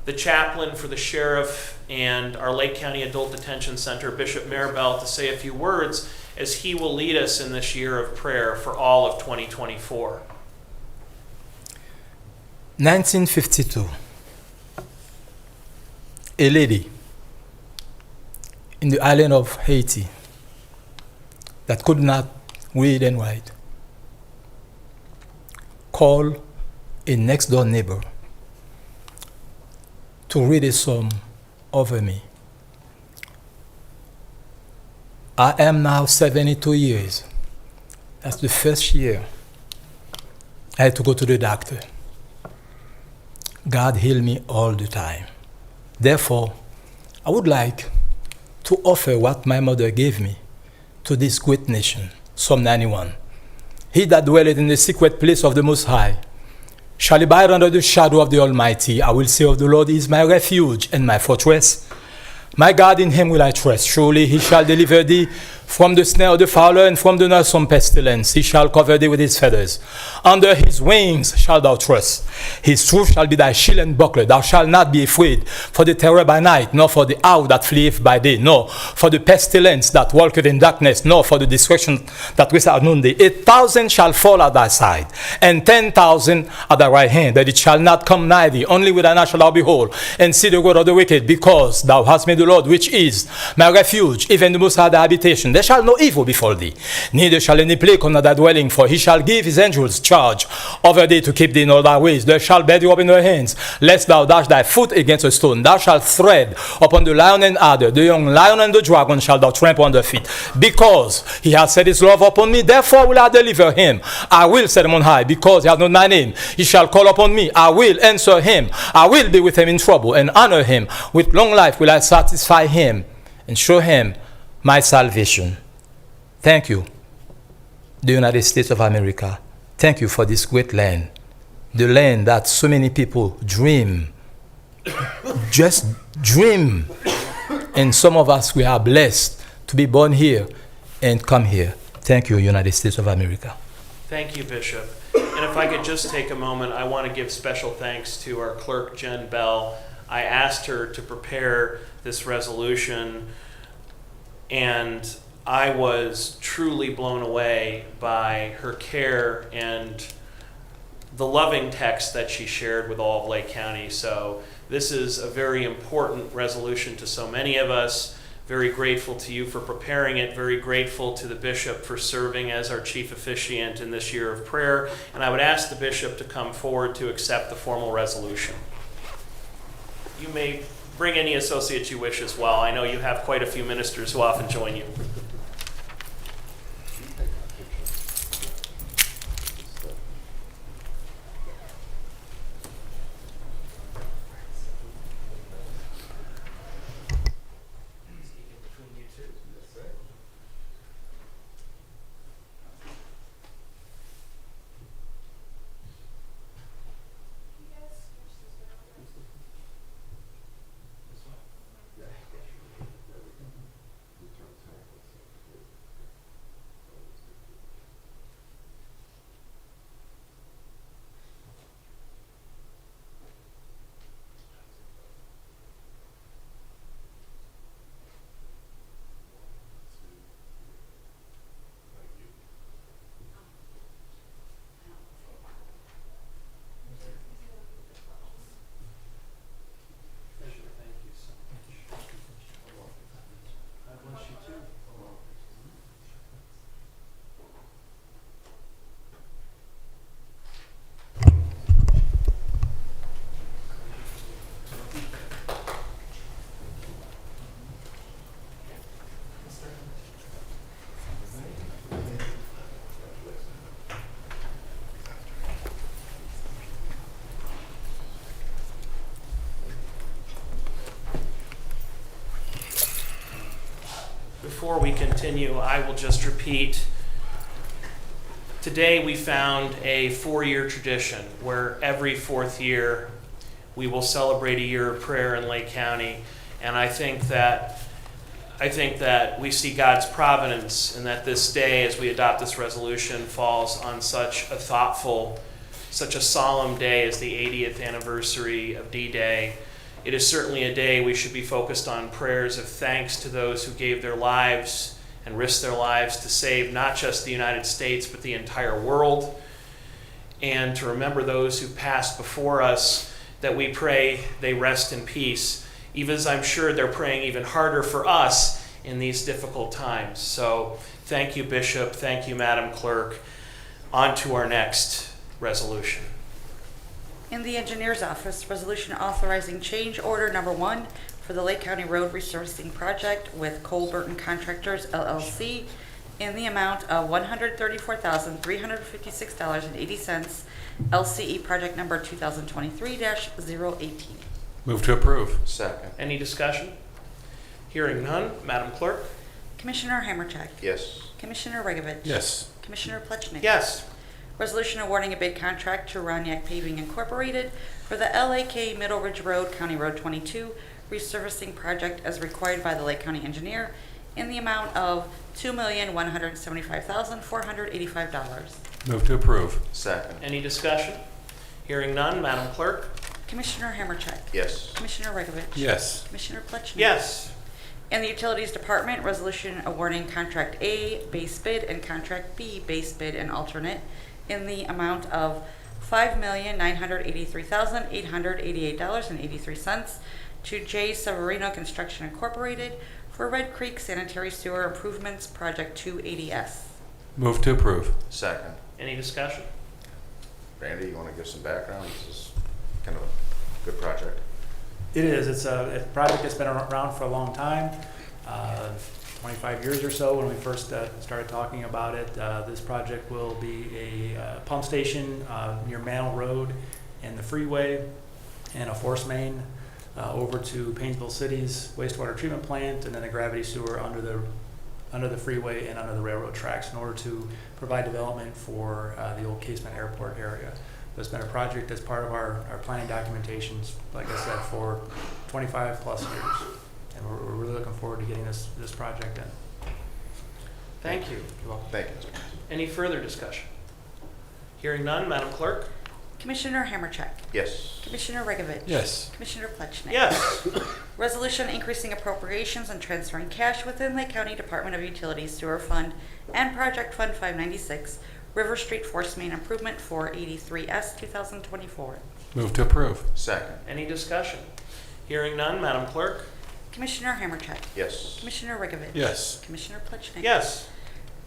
the chaplain for the sheriff and our Lake County Adult Detention Center, Bishop Maribel, to say a few words as he will lead us in this year of prayer for all of 2024. 1952, a lady in the island of Haiti that could not read and write called a next door neighbor to read a psalm over me. I am now 72 years. That's the first year I had to go to the doctor. God healed me all the time. Therefore, I would like to offer what my mother gave me to this great nation. Psalm 91. He that dwelleth in the secret place of the Most High shall abide under the shadow of the Almighty. I will say of the Lord, He is my refuge and my fortress. My God, in Him will I trust. Surely He shall deliver thee from the snare of the fowler and from the noisome pestilence. He shall cover thee with His feathers. Under His wings shalt thou trust. His truth shall be thy shield and buckler. Thou shalt not be afraid for the terror by night, nor for the hour that fleeth by day, nor for the pestilence that walketh in darkness, nor for the destruction that wasteth at noonday. 1,000 shall fall at thy side, and 10,000 at thy right hand, but it shall not come nigh thee. Only with thine eyes shalt thou behold, and see the road of the wicked, because thou hast made the Lord, which is my refuge, even the Most High thy habitation. There shall no evil befall thee, neither shall any plague come nigh thy dwelling, for He shall give His angels charge over thee to keep thee in all thy ways. They shall bear thee up in their hands, lest thou dash thy foot against a stone. Thou shalt tread upon the lion and adder, the young lion and the dragon shalt thou trample under feet. Because He hath set His love upon me, therefore will I deliver him. I will set him on high, because he hath known my name. He shall call upon me, I will answer him. I will be with him in trouble, and honor him. With long life will I satisfy him, and show him my salvation. Thank you, the United States of America. Thank you for this great land, the land that so many people dream, just dream And some of us, we are blessed to be born here and come here. Thank you, United States of America. Thank you, Bishop. And if I could just take a moment, I want to give special thanks to our clerk, Jen Bell. I asked her to prepare this resolution, and I was truly blown away by her care and the loving text that she shared with all of Lake County. So this is a very important resolution to so many of us. Very grateful to you for preparing it. Very grateful to the bishop for serving as our chief officiant in this year of prayer. And I would ask the bishop to come forward to accept the formal resolution. You may bring any associates you wish as well. I know you have quite a few ministers who often join you. Before we continue, I will just repeat, today we found a 4-year tradition where every 4th year we will celebrate a year of prayer in Lake County. And I think that we see God's providence, and that this day, as we adopt this resolution, falls on such a thoughtful, such a solemn day as the 80th anniversary of D-Day. It is certainly a day we should be focused on prayers of thanks to those who gave their lives and risked their lives to save not just the United States, but the entire world. And to remember those who passed before us, that we pray they rest in peace, even as I'm sure they're praying even harder for us in these difficult times. So thank you, Bishop. Thank you, Madam Clerk. On to our next resolution. In the Engineer's Office, resolution authorizing change order number 1 for the Lake County Road Resurfacing Project with Cole Burton Contractors, LLC, in the amount of $134,356.80, LCE project number 2023-018. Move to approve. Second. Any discussion? Hearing none, Madam Clerk? Commissioner Hammercheck? Yes. Commissioner Regovich? Yes. Commissioner Plechnik? Yes. Resolution awarding a bid contract to Roniak Paving Incorporated for the LAK Middle Ridge Road, County Road 22, resurfacing project as required by the Lake County Engineer in the amount of $2,175,485. Move to approve. Second. Any discussion? Hearing none, Madam Clerk? Commissioner Hammercheck? Yes. Commissioner Regovich? Yes. Commissioner Plechnik? Yes. In the Utilities Department, resolution awarding Contract A base bid and Contract B base bid and alternate in the amount of $5,983,888.83 to J. Severino Construction Incorporated for Red Creek Sanitary Sewer Improvements Project 280S. Move to approve. Second. Any discussion? Randy, you want to give some background? This is kind of a good project. It is. It's a project that's been around for a long time, 25 years or so when we first started talking about it. This project will be a pump station near Mantle Road and the freeway, and a force main over to Painesville City's wastewater treatment plant, and then a gravity sewer under the freeway and under the railroad tracks in order to provide development for the old Casement Airport area. It's been a project that's part of our planning documentations, like I said, for 25 plus years. And we're really looking forward to getting this project in. Thank you. You're welcome. Thank you. Any further discussion? Hearing none, Madam Clerk? Commissioner Hammercheck. Yes. Commissioner Regovich. Yes. Commissioner Plechnik. Yes. Resolution increasing appropriations and transferring cash within Lake County Department of Utilities Sewer Fund and Project Fund 596, River Street Force Main Improvement 483S 2024. Move to approve. Second. Any discussion? Hearing none, Madam Clerk? Commissioner Hammercheck. Yes. Commissioner Regovich. Yes. Commissioner Plechnik. Yes.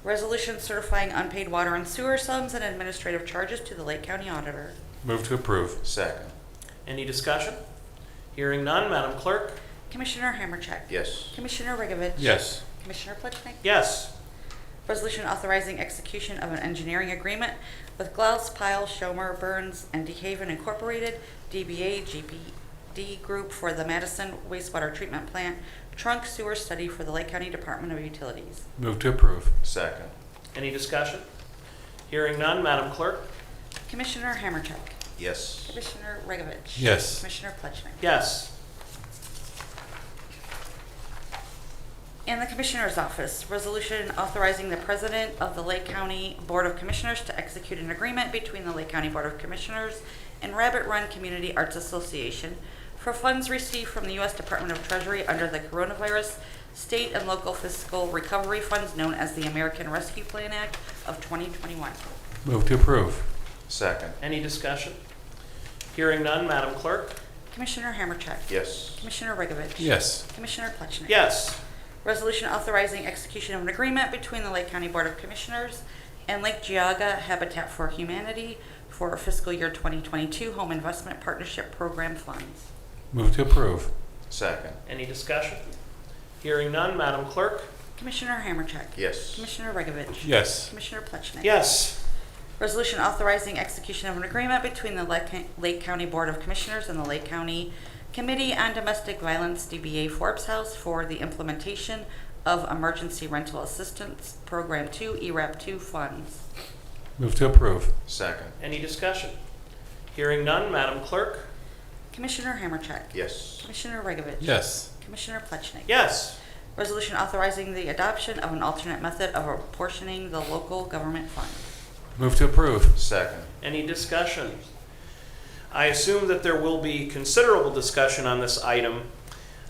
Resolution certifying unpaid water and sewer sums and administrative charges to the Lake County Auditor. Move to approve. Second. Any discussion? Hearing none, Madam Clerk? Commissioner Hammercheck. Yes. Commissioner Regovich. Yes. Commissioner Plechnik. Yes. Resolution authorizing execution of an engineering agreement with Glaus, Pyle, Schomer, Burns, and DeHaven Incorporated, DBA GPD Group for the Madison Wastewater Treatment Plant Trunk Sewer Study for the Lake County Department of Utilities. Move to approve. Second. Any discussion? Hearing none, Madam Clerk? Commissioner Hammercheck. Yes. Commissioner Regovich. Yes. Commissioner Plechnik. Yes. In the Commissioner's Office, resolution authorizing the President of the Lake County Board of Commissioners to execute an agreement between the Lake County Board of Commissioners and Rabbit Run Community Arts Association for funds received from the U.S. Department of Treasury under the Coronavirus State and Local Fiscal Recovery Funds known as the American Rescue Plan Act of 2021. Move to approve. Second. Any discussion? Hearing none, Madam Clerk? Commissioner Hammercheck. Yes. Commissioner Regovich. Yes. Commissioner Plechnik. Yes. Resolution authorizing execution of an agreement between the Lake County Board of Commissioners and Lake Geauga Habitat for Humanity for fiscal year 2022 Home Investment Partnership Program funds. Move to approve. Second. Any discussion? Hearing none, Madam Clerk? Commissioner Hammercheck. Yes. Commissioner Regovich. Yes. Commissioner Plechnik. Yes. Resolution authorizing execution of an agreement between the Lake County Board of Commissioners and the Lake County Committee on Domestic Violence, DBA Forbes House, for the implementation of Emergency Rental Assistance Program 2, ERAP 2 funds. Move to approve. Second. Any discussion? Hearing none, Madam Clerk? Commissioner Hammercheck. Yes. Commissioner Regovich. Yes. Commissioner Plechnik. Yes. Resolution authorizing the adoption of an alternate method of apportioning the local government fund. Move to approve. Second. Any discussion? I assume that there will be considerable discussion on this item,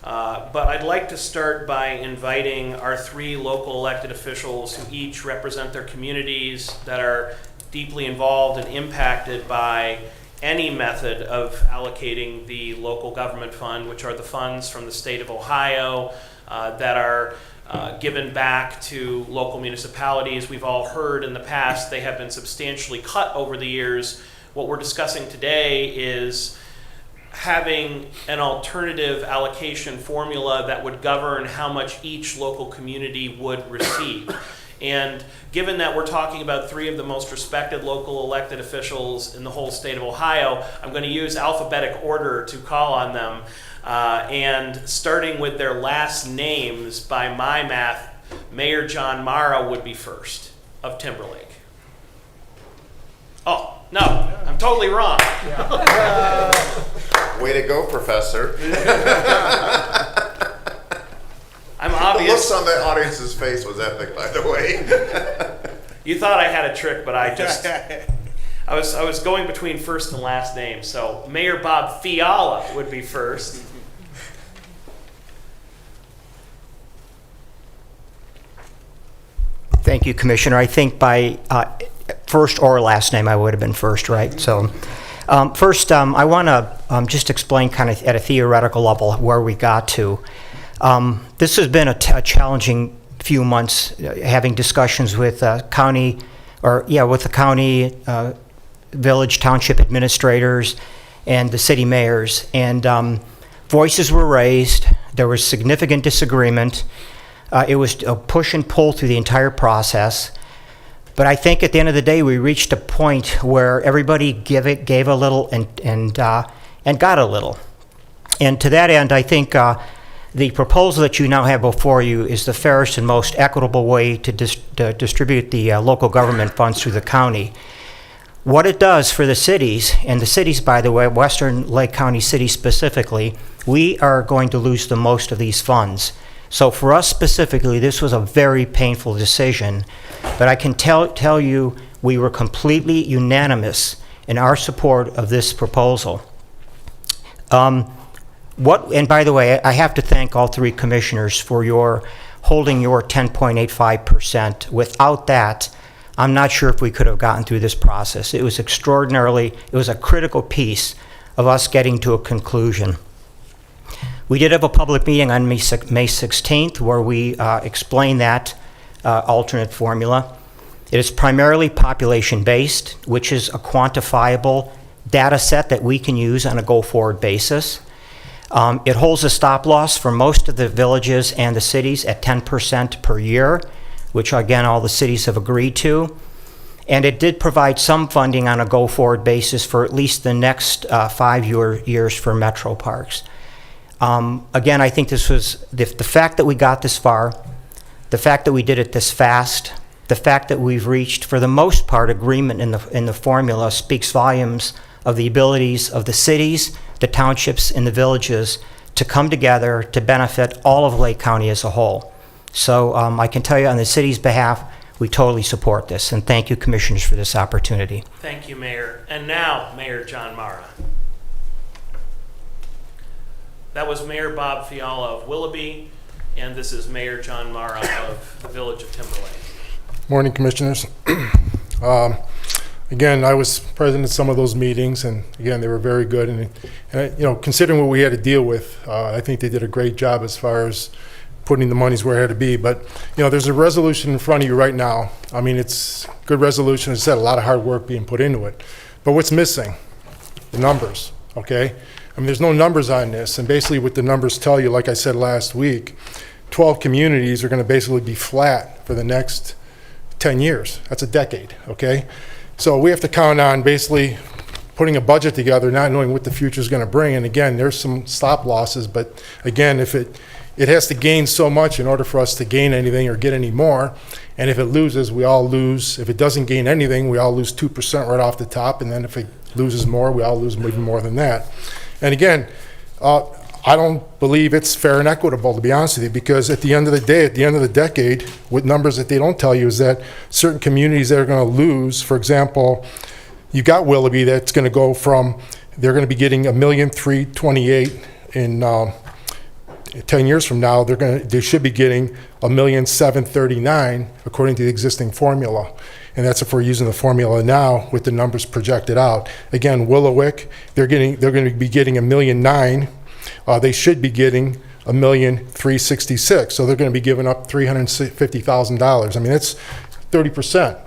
but I'd like to start by inviting our three local elected officials who each represent their communities that are deeply involved and impacted by any method of allocating the local government fund, which are the funds from the state of Ohio that are given back to local municipalities. We've all heard in the past they have been substantially cut over the years. What we're discussing today is having an alternative allocation formula that would govern how much each local community would receive. And given that we're talking about three of the most respected local elected officials in the whole state of Ohio, I'm going to use alphabetic order to call on them. And starting with their last names, by my math, Mayor John Mara would be first of Timberlake. Oh, no, I'm totally wrong. Way to go, Professor. I'm obvious. The looks on the audience's face was epic, by the way. You thought I had a trick, but I just, I was going between first and last names. So Mayor Bob Fiala would be first. Thank you, Commissioner. I think by first or last name, I would have been first, right? So first, I want to just explain kind of at a theoretical level where we got to. This has been a challenging few months, having discussions with with the county, village, township administrators, and the city mayors. And voices were raised. There was significant disagreement. It was a push and pull through the entire process. But I think at the end of the day, we reached a point where everybody gave a little and got a little. And to that end, I think the proposal that you now have before you is the fairest and most equitable way to distribute the local government funds through the county. What it does for the cities, and the cities, by the way, Western Lake County City specifically, we are going to lose the most of these funds. So for us specifically, this was a very painful decision, but I can tell you we were completely unanimous in our support of this proposal. And by the way, I have to thank all three commissioners for holding your 10.85%. Without that, I'm not sure if we could have gotten through this process. It was it was a critical piece of us getting to a conclusion. We did have a public meeting on May 16th where we explained that alternate formula. It is primarily population-based, which is a quantifiable data set that we can use on a go-forward basis. It holds a stop loss for most of the villages and the cities at 10% per year, which again, all the cities have agreed to. And it did provide some funding on a go-forward basis for at least the next 5 years for metro parks. Again, I think this was, the fact that we got this far, the fact that we did it this fast, the fact that we've reached, for the most part, agreement in the formula speaks volumes of the abilities of the cities, the townships, and the villages to come together to benefit all of Lake County as a whole. So I can tell you on the city's behalf, we totally support this, and thank you, commissioners, for this opportunity. Thank you, Mayor. And now, Mayor John Mara. That was Mayor Bob Fiala of Willoughby, and this is Mayor John Mara of the Village of Timberlake. Morning, Commissioners. Again, I was present at some of those meetings, and again, they were very good. And considering what we had to deal with, I think they did a great job as far as putting the monies where it had to be. But there's a resolution in front of you right now. I mean, it's a good resolution. As I said, a lot of hard work being put into it. But what's missing? The numbers. Okay. I mean, there's no numbers on this, and basically what the numbers tell you, like I said last week, 12 communities are going to basically be flat for the next 10 years. That's a decade. Okay. So we have to count on basically putting a budget together, not knowing what the future is going to bring. And again, there's some stop losses, but again, if it has to gain so much in order for us to gain anything or get any more. And if it loses, we all lose. If it doesn't gain anything, we all lose 2% right off the top. And then if it loses more, we all lose even more than that. And again, I don't believe it's fair and equitable, to be honest with you, because at the end of the day, at the end of the decade, with numbers that they don't tell you is that certain communities that are going to lose, for example, you got Willoughby that's going to go from, they're going to be getting $1,328,000 in 10 years from now. They should be getting $1,739,000 according to the existing formula. And that's if we're using the formula now with the numbers projected out. Again, Willowick, they're going to be getting $1,009,000. They should be getting $1,366,000. So they're going to be giving up $350,000. I mean, that's 30%.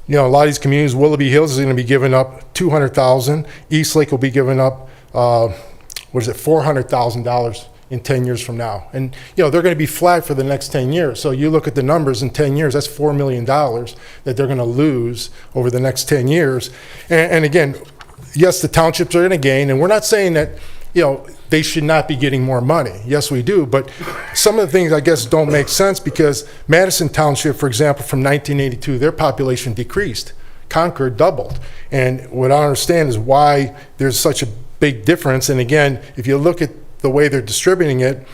A lot of these communities, Willoughby Hills is going to be giving up $200,000. Eastlake will be giving up, $400,000 in 10 years from now. And, they're going to be flat for the next 10 years. So you look at the numbers in 10 years, that's $4 million that they're going to lose over the next 10 years. And again, yes, the townships are going to gain. And we're not saying that, they should not be getting more money. Yes, we do. But some of the things, I guess, don't make sense because Madison Township, for example, from 1982, their population decreased. Concord doubled. And what I don't understand is why there's such a big difference. And again, if you look at the way they're distributing it,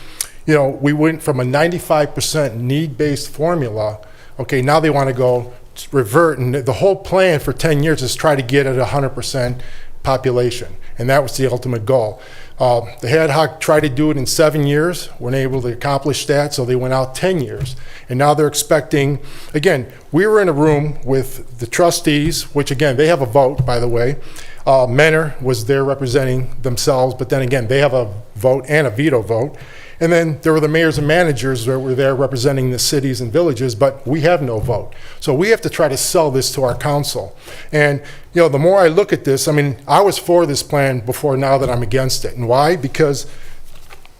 we went from a 95% need-based formula. Okay, now they want to go revert. And the whole plan for 10 years is try to get at 100% population. And that was the ultimate goal. The ad hoc tried to do it in 7 years, weren't able to accomplish that, so they went out 10 years. And now they're expecting, again, we were in a room with the trustees, which again, they have a vote, by the way. Menor was there representing themselves, but then again, they have a vote and a veto vote. And then there were the mayors and managers that were there representing the cities and villages, but we have no vote. So we have to try to sell this to our council. And the more I look at this, I mean, I was for this plan before now that I'm against it. And why? Because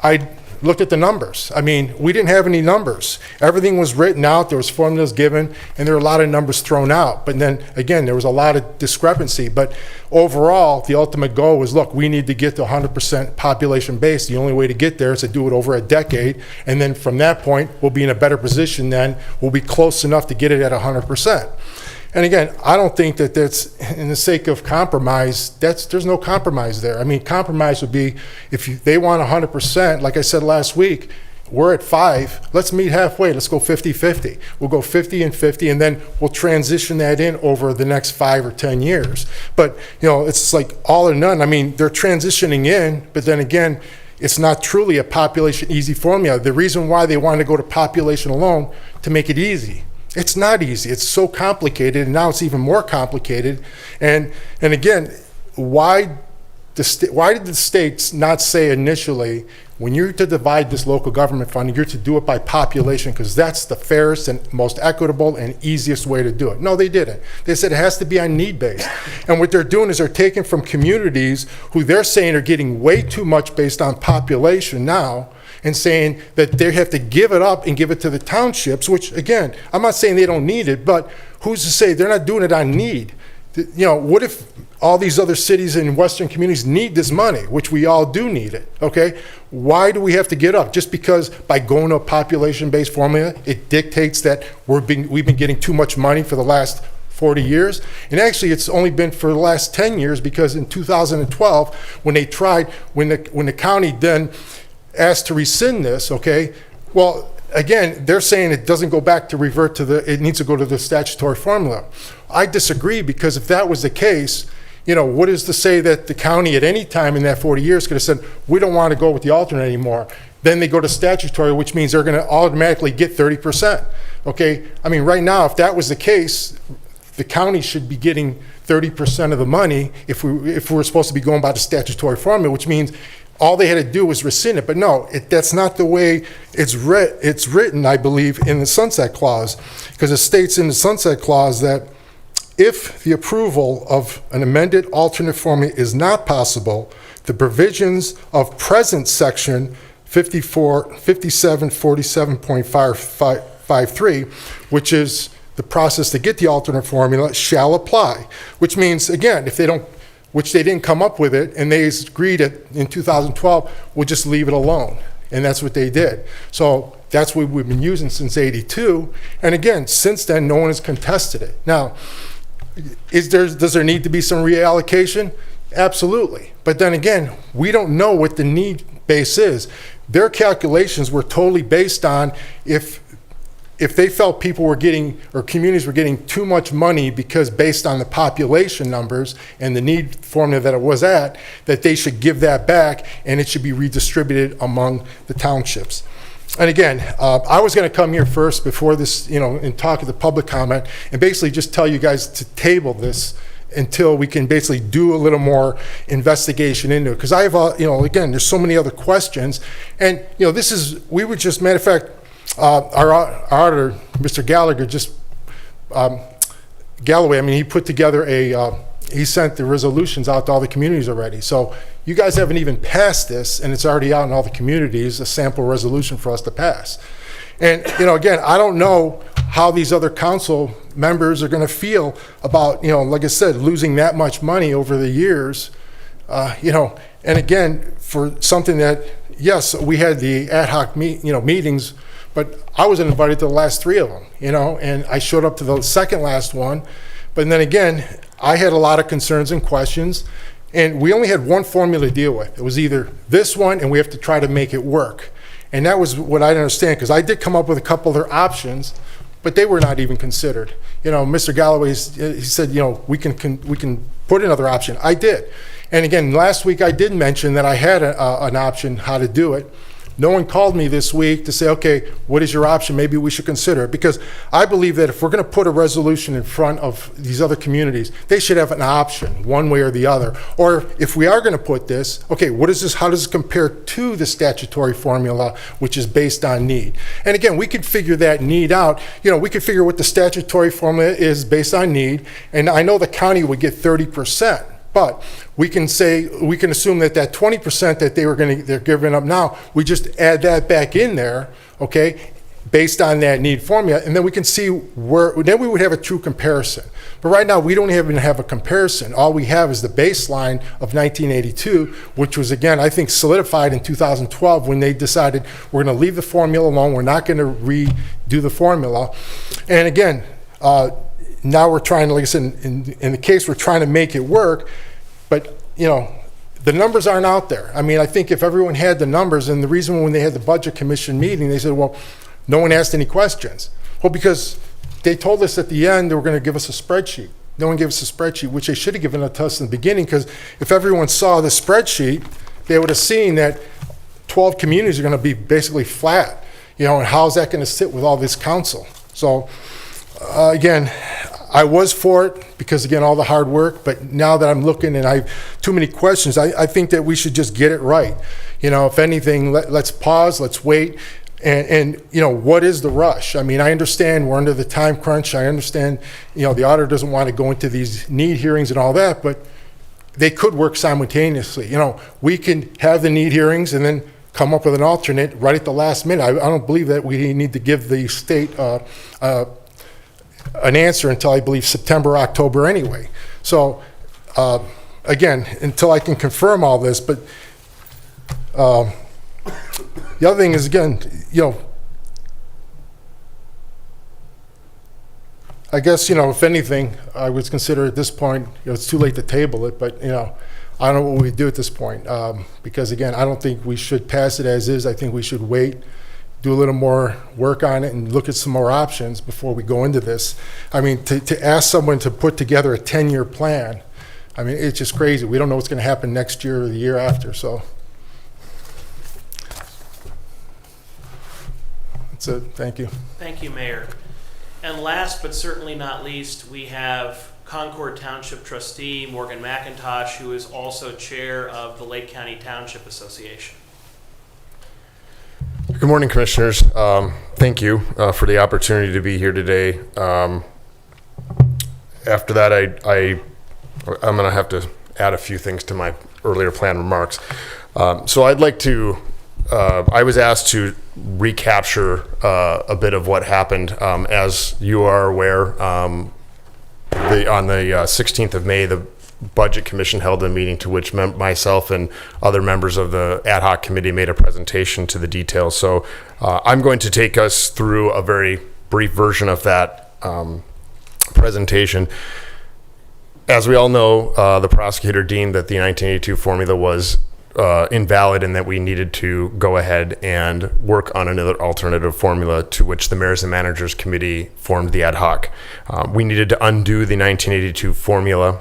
I looked at the numbers. I mean, we didn't have any numbers. Everything was written out, there was formulas given, and there were a lot of numbers thrown out. But then, again, there was a lot of discrepancy. But overall, the ultimate goal was, look, we need to get to 100% population base. The only way to get there is to do it over a decade. And then from that point, we'll be in a better position then. We'll be close enough to get it at 100%. And again, I don't think that that's, in the sake of compromise, there's no compromise there. I mean, compromise would be if they want 100%, like I said last week, we're at 5, let's meet halfway, let's go 50-50. We'll go 50 and 50, and then we'll transition that in over the next 5 or 10 years. But, it's like all or none. I mean, they're transitioning in, but then again, it's not truly a population easy formula. The reason why they wanted to go to population alone, to make it easy. It's not easy. It's so complicated, and now it's even more complicated. And again, why did the states not say initially, when you're to divide this local government funding, you're to do it by population, because that's the fairest and most equitable and easiest way to do it? No, they didn't. They said it has to be on need-based. And what they're doing is they're taking from communities who they're saying are getting way too much based on population now, and saying that they have to give it up and give it to the townships, which, again, I'm not saying they don't need it, but who's to say they're not doing it on need? What if all these other cities and western communities need this money, which we all do need it, okay? Why do we have to get up? Just because by going to a population-based formula, it dictates that we've been getting too much money for the last 40 years? And actually, it's only been for the last 10 years, because in 2012, when the county then asked to rescind this, okay, well, again, they're saying it doesn't go back to revert to it needs to go to the statutory formula. I disagree, because if that was the case, what is to say that the county at any time in that 40 years could have said, we don't want to go with the alternate anymore. Then they go to statutory, which means they're going to automatically get 30%. Okay, I mean, right now, if that was the case, the county should be getting 30% of the money if we're supposed to be going by the statutory formula, which means all they had to do was rescind it. But no, that's not the way it's written, I believe, in the sunset clause, because it states in the sunset clause that if the approval of an amended alternate formula is not possible, the provisions of present section 5747.53, which is the process to get the alternate formula, shall apply. Which means, again, if they don't, which they didn't come up with it, and they agreed in 2012, we'll just leave it alone. And that's what they did. So that's what we've been using since '82. And again, since then, no one has contested it. Now, does there need to be some reallocation? Absolutely. But then again, we don't know what the need base is. Their calculations were totally based on if they felt people were getting, or communities were getting too much money because based on the population numbers and the need formula that it was at, that they should give that back and it should be redistributed among the townships. And again, I was going to come here first before this, and talk at the public comment and basically just tell you guys to table this until we can basically do a little more investigation into it. Because I have, again, there's so many other questions. And, we were just, matter of fact, our auditor, Mr. Galloway, I mean, he put together he sent the resolutions out to all the communities already. So you guys haven't even passed this, and it's already out in all the communities, a sample resolution for us to pass. And, again, I don't know how these other council members are going to feel about, like I said, losing that much money over the years, and again, for something that, yes, we had the ad hoc meetings, but I wasn't invited to the last 3 of them, and I showed up to the second last one. But then again, I had a lot of concerns and questions, and we only had one formula to deal with. It was either this one, and we have to try to make it work. And that was what I didn't understand, because I did come up with a couple other options, but they were not even considered. Mr. Galloway, he said, we can put another option. I did. And again, last week I did mention that I had an option how to do it. No one called me this week to say, okay, what is your option? Maybe we should consider it. Because I believe that if we're going to put a resolution in front of these other communities, they should have an option, one way or the other. Or if we are going to put this, okay, what is this? How does it compare to the statutory formula, which is based on need? And again, we could figure that need out. We could figure what the statutory formula is based on need. And I know the county would get 30%. But we can assume that 20% that they're giving up now, we just add that back in there, okay, based on that need formula, and then we can see then we would have a true comparison. But right now, we don't even have a comparison. All we have is the baseline of 1982, which was, again, I think solidified in 2012 when they decided we're going to leave the formula alone, we're not going to redo the formula. And again, now we're trying to, like I said, in the case, we're trying to make it work, but, the numbers aren't out there. I mean, I think if everyone had the numbers, and the reason when they had the Budget Commission meeting, they said, well, no one asked any questions. Well, because they told us at the end they were going to give us a spreadsheet. No one gave us a spreadsheet, which they should have given it to us in the beginning, because if everyone saw the spreadsheet, they would have seen that 12 communities are going to be basically flat, and how's that going to sit with all this council? So, again, I was for it because, again, all the hard work, but now that I'm looking and I have too many questions, I think that we should just get it right. If anything, let's pause, let's wait, and what is the rush? I mean, I understand we're under the time crunch. I understand, the auditor doesn't want to go into these need hearings and all that, but they could work simultaneously. We can have the need hearings and then come up with an alternate right at the last minute. I don't believe that we need to give the state an answer until, I believe, September, October anyway. So, again, until I can confirm all this, but the other thing is, again, I guess, if anything, I would consider at this point, it's too late to table it, but, I don't know what we do at this point. Because, again, I don't think we should pass it as is. I think we should wait, do a little more work on it, and look at some more options before we go into this. I mean, to ask someone to put together a 10-year plan, I mean, it's just crazy. We don't know what's going to happen next year or the year after, so. That's it. Thank you. Thank you, Mayor. And last but certainly not least, we have Concord Township Trustee Morgan McIntosh, who is also chair of the Lake County Township Association. Good morning, Commissioners. Thank you for the opportunity to be here today. After that, I'm going to have to add a few things to my earlier planned remarks. So I'd like to, I was asked to recapture a bit of what happened. As you are aware, on the 16th of May, the Budget Commission held a meeting to which myself and other members of the ad hoc committee made a presentation to the details. So I'm going to take us through a very brief version of that presentation. As we all know, the prosecutor deemed that the 1982 formula was invalid and that we needed to go ahead and work on another alternative formula, to which the Mayors and Managers Committee formed the ad hoc. We needed to undo the 1982 formula.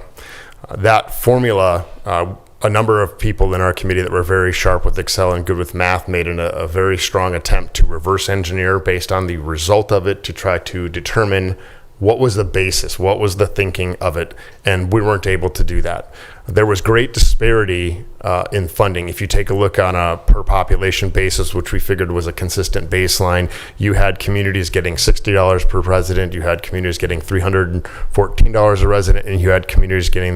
That formula, a number of people in our committee that were very sharp with Excel and good with math made a very strong attempt to reverse engineer based on the result of it to try to determine what was the basis, what was the thinking of it, and we weren't able to do that. There was great disparity in funding. If you take a look on a per population basis, which we figured was a consistent baseline, you had communities getting $60 per resident, you had communities getting $314 a resident, and you had communities getting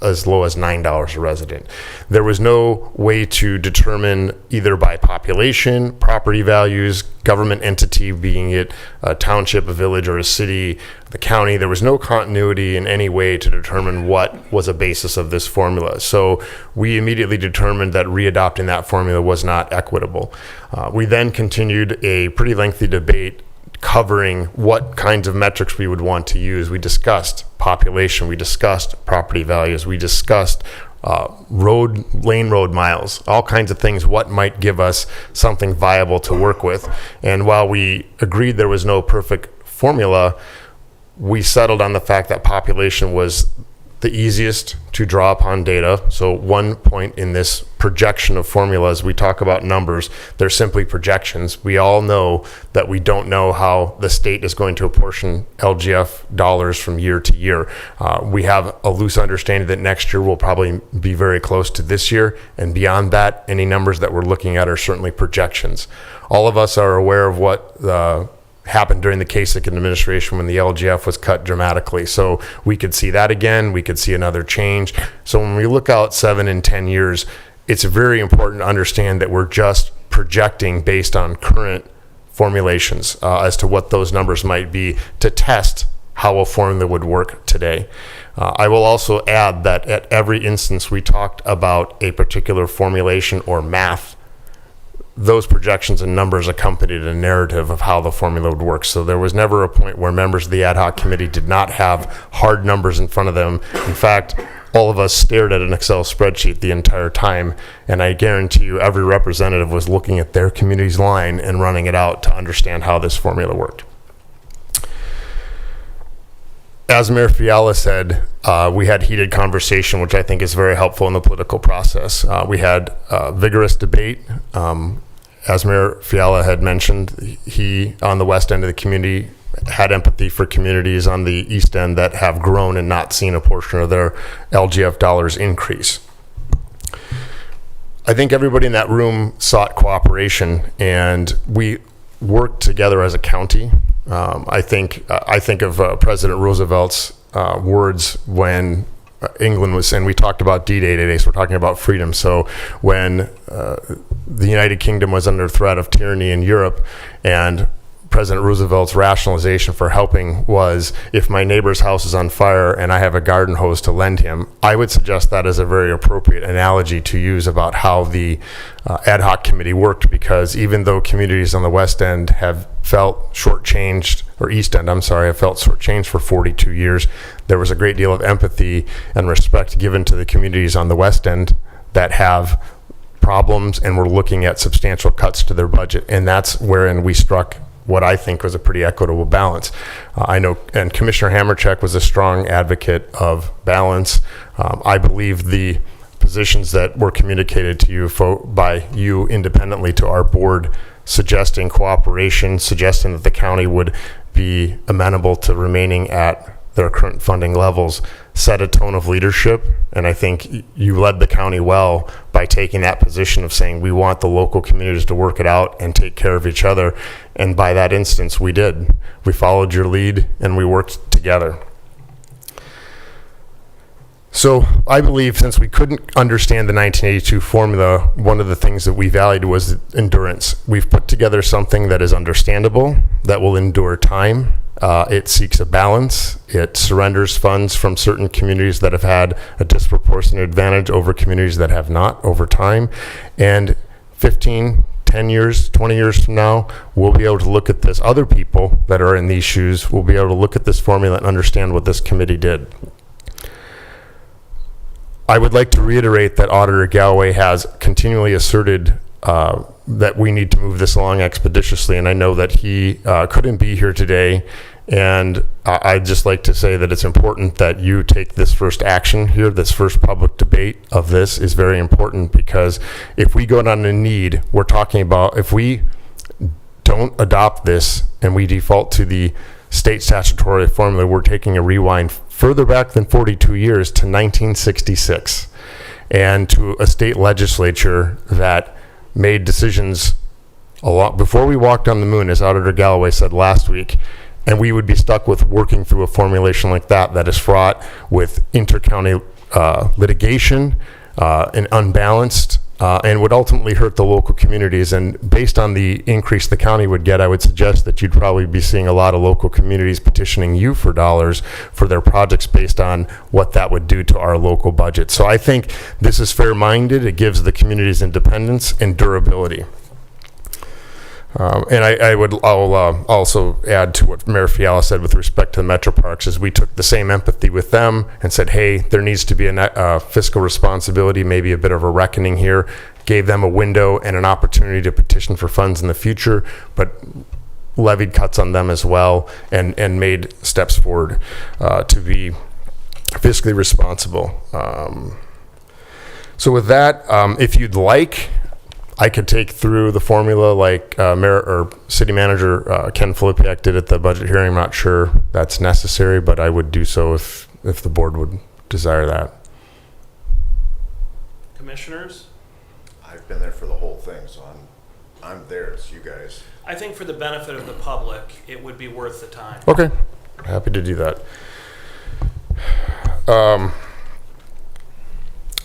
as low as $9 a resident. There was no way to determine, either by population, property values, government entity, being it a township, a village, or a city, the county. There was no continuity in any way to determine what was a basis of this formula. So we immediately determined that readopting that formula was not equitable. We then continued a pretty lengthy debate covering what kinds of metrics we would want to use. We discussed population, we discussed property values, we discussed lane road miles, all kinds of things, what might give us something viable to work with. And while we agreed there was no perfect formula, we settled on the fact that population was the easiest to draw upon data. So one point in this projection of formulas, we talk about numbers, they're simply projections. We all know that we don't know how the state is going to apportion LGF dollars from year to year. We have a loose understanding that next year will probably be very close to this year, and beyond that, any numbers that we're looking at are certainly projections. All of us are aware of what happened during the Kasich administration when the LGF was cut dramatically. So we could see that again, we could see another change. So when we look out 7 and 10 years, it's very important to understand that we're just projecting based on current formulations as to what those numbers might be to test how a formula would work today. I will also add that at every instance we talked about a particular formulation or math those projections and numbers accompanied a narrative of how the formula would work. So there was never a point where members of the ad hoc committee did not have hard numbers in front of them. In fact, all of us stared at an Excel spreadsheet the entire time, and I guarantee you every representative was looking at their community's line and running it out to understand how this formula worked. As Mayor Fiala said, we had heated conversation, which I think is very helpful in the political process. We had vigorous debate. As Mayor Fiala had mentioned, he, on the west end of the community, had empathy for communities on the east end that have grown and not seen a portion of their LGF dollars increase. I think everybody in that room sought cooperation, and we worked together as a county. I think of President Roosevelt's words when England was, and we talked about D-Day today, so we're talking about freedom. So when the United Kingdom was under threat of tyranny in Europe, and President Roosevelt's rationalization for helping was, if my neighbor's house is on fire and I have a garden hose to lend him, I would suggest that is a very appropriate analogy to use about how the ad hoc committee worked, because even though communities on the west end have felt shortchanged, or east end, I'm sorry, have felt shortchanged for 42 years, there was a great deal of empathy and respect given to the communities on the west end that have problems and were looking at substantial cuts to their budget. And that's wherein we struck what I think was a pretty equitable balance. I know, and Commissioner Hamercheck was a strong advocate of balance. I believe the positions that were communicated to you by you independently to our board, suggesting cooperation, suggesting that the county would be amenable to remaining at their current funding levels, set a tone of leadership. And I think you led the county well by taking that position of saying we want the local communities to work it out and take care of each other. And by that instance, we did. We followed your lead and we worked together. So I believe, since we couldn't understand the 1982 formula, one of the things that we valued was endurance. We've put together something that is understandable, that will endure time. It seeks a balance. It surrenders funds from certain communities that have had a disproportionate advantage over communities that have not over time. And 15, 10 years, 20 years from now, we'll be able to look at this. Other people that are in these shoes will be able to look at this formula and understand what this committee did. I would like to reiterate that Auditor Galloway has continually asserted that we need to move this along expeditiously, and I know that he couldn't be here today, and I'd just like to say that it's important that you take this first action here. This first public debate of this is very important, because if we go down a need, we're talking about, if we don't adopt this and we default to the state statutory formula, we're taking a rewind further back than 42 years to 1966, and to a state legislature that made decisions a lot before we walked on the moon, as Auditor Galloway said last week, and we would be stuck with working through a formulation like that is fraught with inter-county litigation and unbalanced, and would ultimately hurt the local communities. And based on the increase the county would get, I would suggest that you'd probably be seeing a lot of local communities petitioning you for dollars for their projects based on what that would do to our local budget. So I think this is fair-minded. It gives the communities independence and durability. And I'll also add to what Mayor Fiala said with respect to the Metro Parks, is we took the same empathy with them and said, hey, there needs to be a fiscal responsibility, maybe a bit of a reckoning here. Gave them a window and an opportunity to petition for funds in the future, but levied cuts on them as well, and made steps forward to be fiscally responsible. So with that, if you'd like, I could take through the formula like Mayor or City Manager Ken Filipiak did at the budget hearing. I'm not sure that's necessary, but I would do so if the board would desire that. Commissioners? I've been there for the whole thing, so I'm there. It's you guys. I think for the benefit of the public, it would be worth the time. Okay, happy to do that.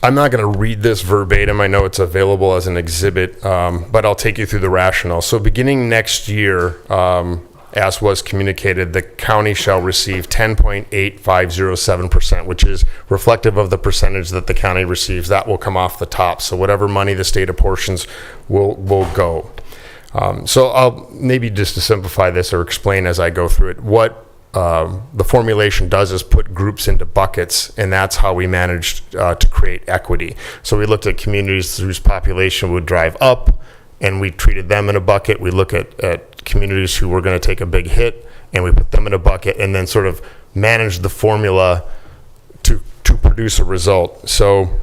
I'm not going to read this verbatim. I know it's available as an exhibit, but I'll take you through the rationale. So beginning next year, as was communicated, the county shall receive 10.8507%, which is reflective of the percentage that the county receives. That will come off the top. So whatever money the state apportions will go. So I'll maybe just to simplify this or explain as I go through it, what the formulation does is put groups into buckets, and that's how we managed to create equity. So we looked at communities whose population would drive up, and we treated them in a bucket. We look at communities who were going to take a big hit, and we put them in a bucket, and then sort of manage the formula to produce a result. So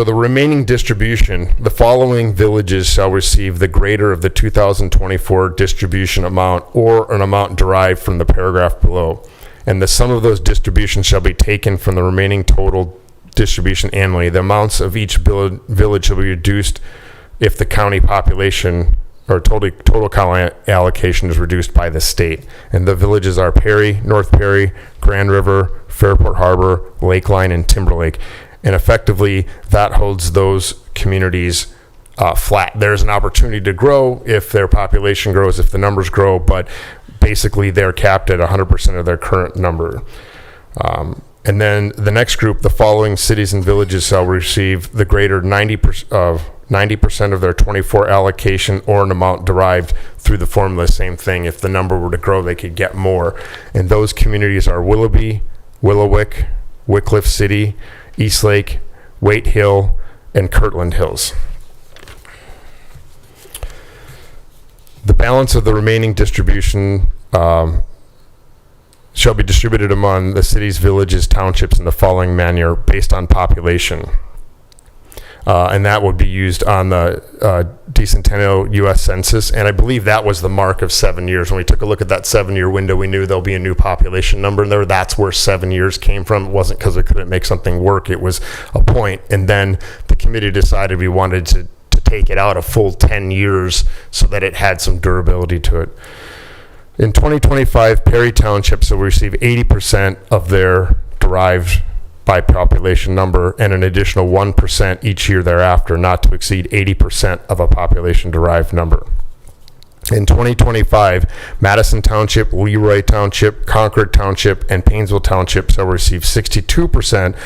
the remaining distribution, the following villages shall receive the greater of the 2024 distribution amount or an amount derived from the paragraph below. And the sum of those distributions shall be taken from the remaining total distribution annually. The amounts of each village shall be reduced if the county population or total county allocation is reduced by the state. And the villages are Perry, North Perry, Grand River, Fairport Harbor, Lakeline, and Timberlake. And effectively, that holds those communities flat. There's an opportunity to grow if their population grows, if the numbers grow, but basically they're capped at 100% of their current number. And then the next group, the following cities and villages shall receive the greater 90% of their 24 allocation or an amount derived through the formula. Same thing. If the number were to grow, they could get more. And those communities are Willoughby, Willowick, Wickliffe City, Eastlake, Waite Hill, and Kirtland Hills. The balance of the remaining distribution shall be distributed among the cities, villages, townships in the following manner based on population. And that would be used on the decennial U.S. Census. And I believe that was the mark of 7 years. When we took a look at that 7-year window, we knew there'll be a new population number in there. That's where 7 years came from. It wasn't because we couldn't make something work. It was a point. And then the committee decided we wanted to take it out a full 10 years so that it had some durability to it. In 2025, Perry Township will receive 80% of their derived by population number and an additional 1% each year thereafter, not to exceed 80% of a population derived number. In 2025, Madison Township, Leroy Township, Concord Township, and Painesville Township shall receive 62%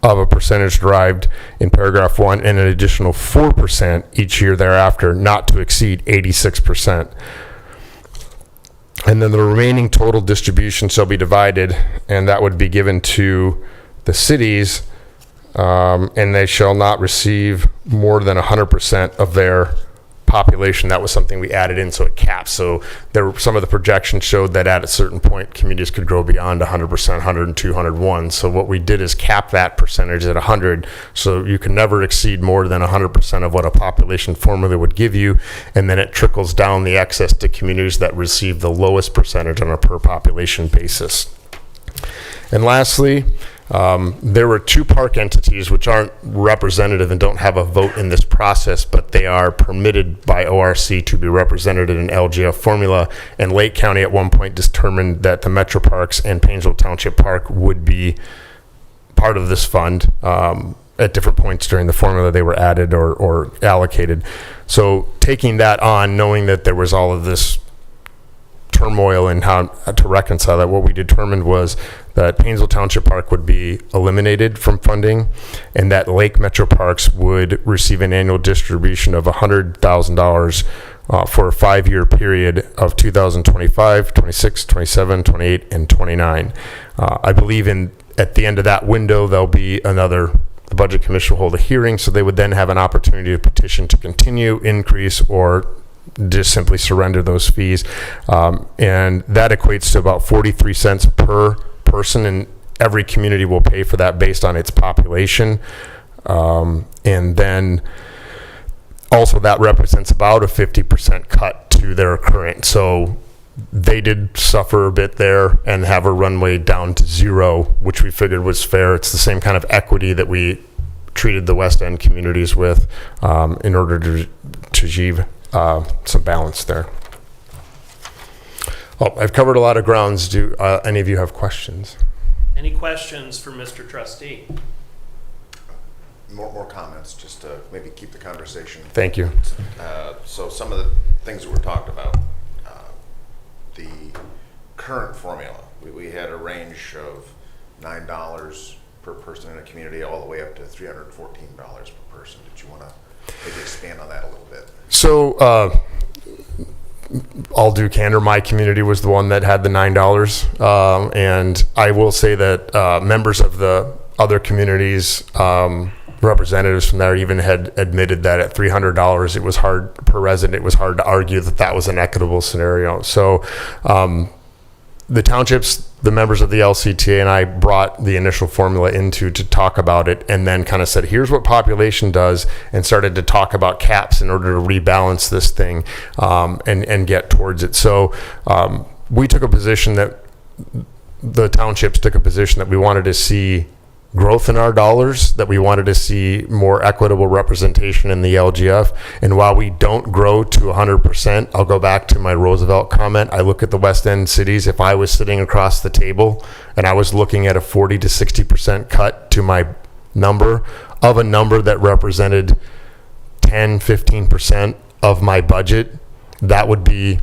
of a percentage derived in paragraph 1 and an additional 4% each year thereafter, not to exceed 86%. And then the remaining total distribution shall be divided, and that would be given to the cities, and they shall not receive more than 100% of their population. That was something we added in, so it caps. So there were, some of the projections showed that at a certain point, communities could grow beyond 100%, 102, 101. So what we did is cap that percentage at 100, so you can never exceed more than 100% of what a population formula would give you, and then it trickles down the excess to communities that receive the lowest percentage on a per population basis. And lastly, there were 2 park entities which aren't representative and don't have a vote in this process, but they are permitted by ORC to be represented in an LGF formula. And Lake County at one point determined that the Metro Parks and Painesville Township Park would be part of this fund. At different points during the formula, they were added or allocated. So taking that on, knowing that there was all of this turmoil and how to reconcile that, what we determined was that Painesville Township Park would be eliminated from funding, and that Lake Metro Parks would receive an annual distribution of $100,000 for a 5-year period of 2025, 26, 27, 28, and 29. I believe at the end of that window, there'll be the Budget Commission will hold a hearing, so they would then have an opportunity to petition to continue, increase, or just simply surrender those fees. And that equates to about 43 cents per person, and every community will pay for that based on its population. And then also that represents about a 50% cut to their current. So they did suffer a bit there and have a runway down to 0, which we figured was fair. It's the same kind of equity that we treated the West End communities with in order to achieve some balance there. Oh, I've covered a lot of grounds. Do any of you have questions? Any questions for Mr. Trustee? more comments, just to maybe keep the conversation. Thank you. So some of the things that were talked about, the current formula, we had a range of $9 per person in a community all the way up to $314 per person. Did you want to maybe expand on that a little bit? So, all due candor, my community was the one that had the $9. And I will say that members of the other communities, representatives from there even had admitted that at $300 it was hard per resident, it was hard to argue that that was an equitable scenario. So the townships, the members of the LCTA, and I brought the initial formula into to talk about it, and then kind of said, here's what population does, and started to talk about caps in order to rebalance this thing and get towards it. So we took a position that the townships took a position that we wanted to see growth in our dollars, that we wanted to see more equitable representation in the LGF. And while we don't grow to 100%, I'll go back to my Roosevelt comment. I look at the West End cities. If I was sitting across the table and I was looking at a 40 to 60% cut to my number of a number that represented 10, 15% of my budget, that would be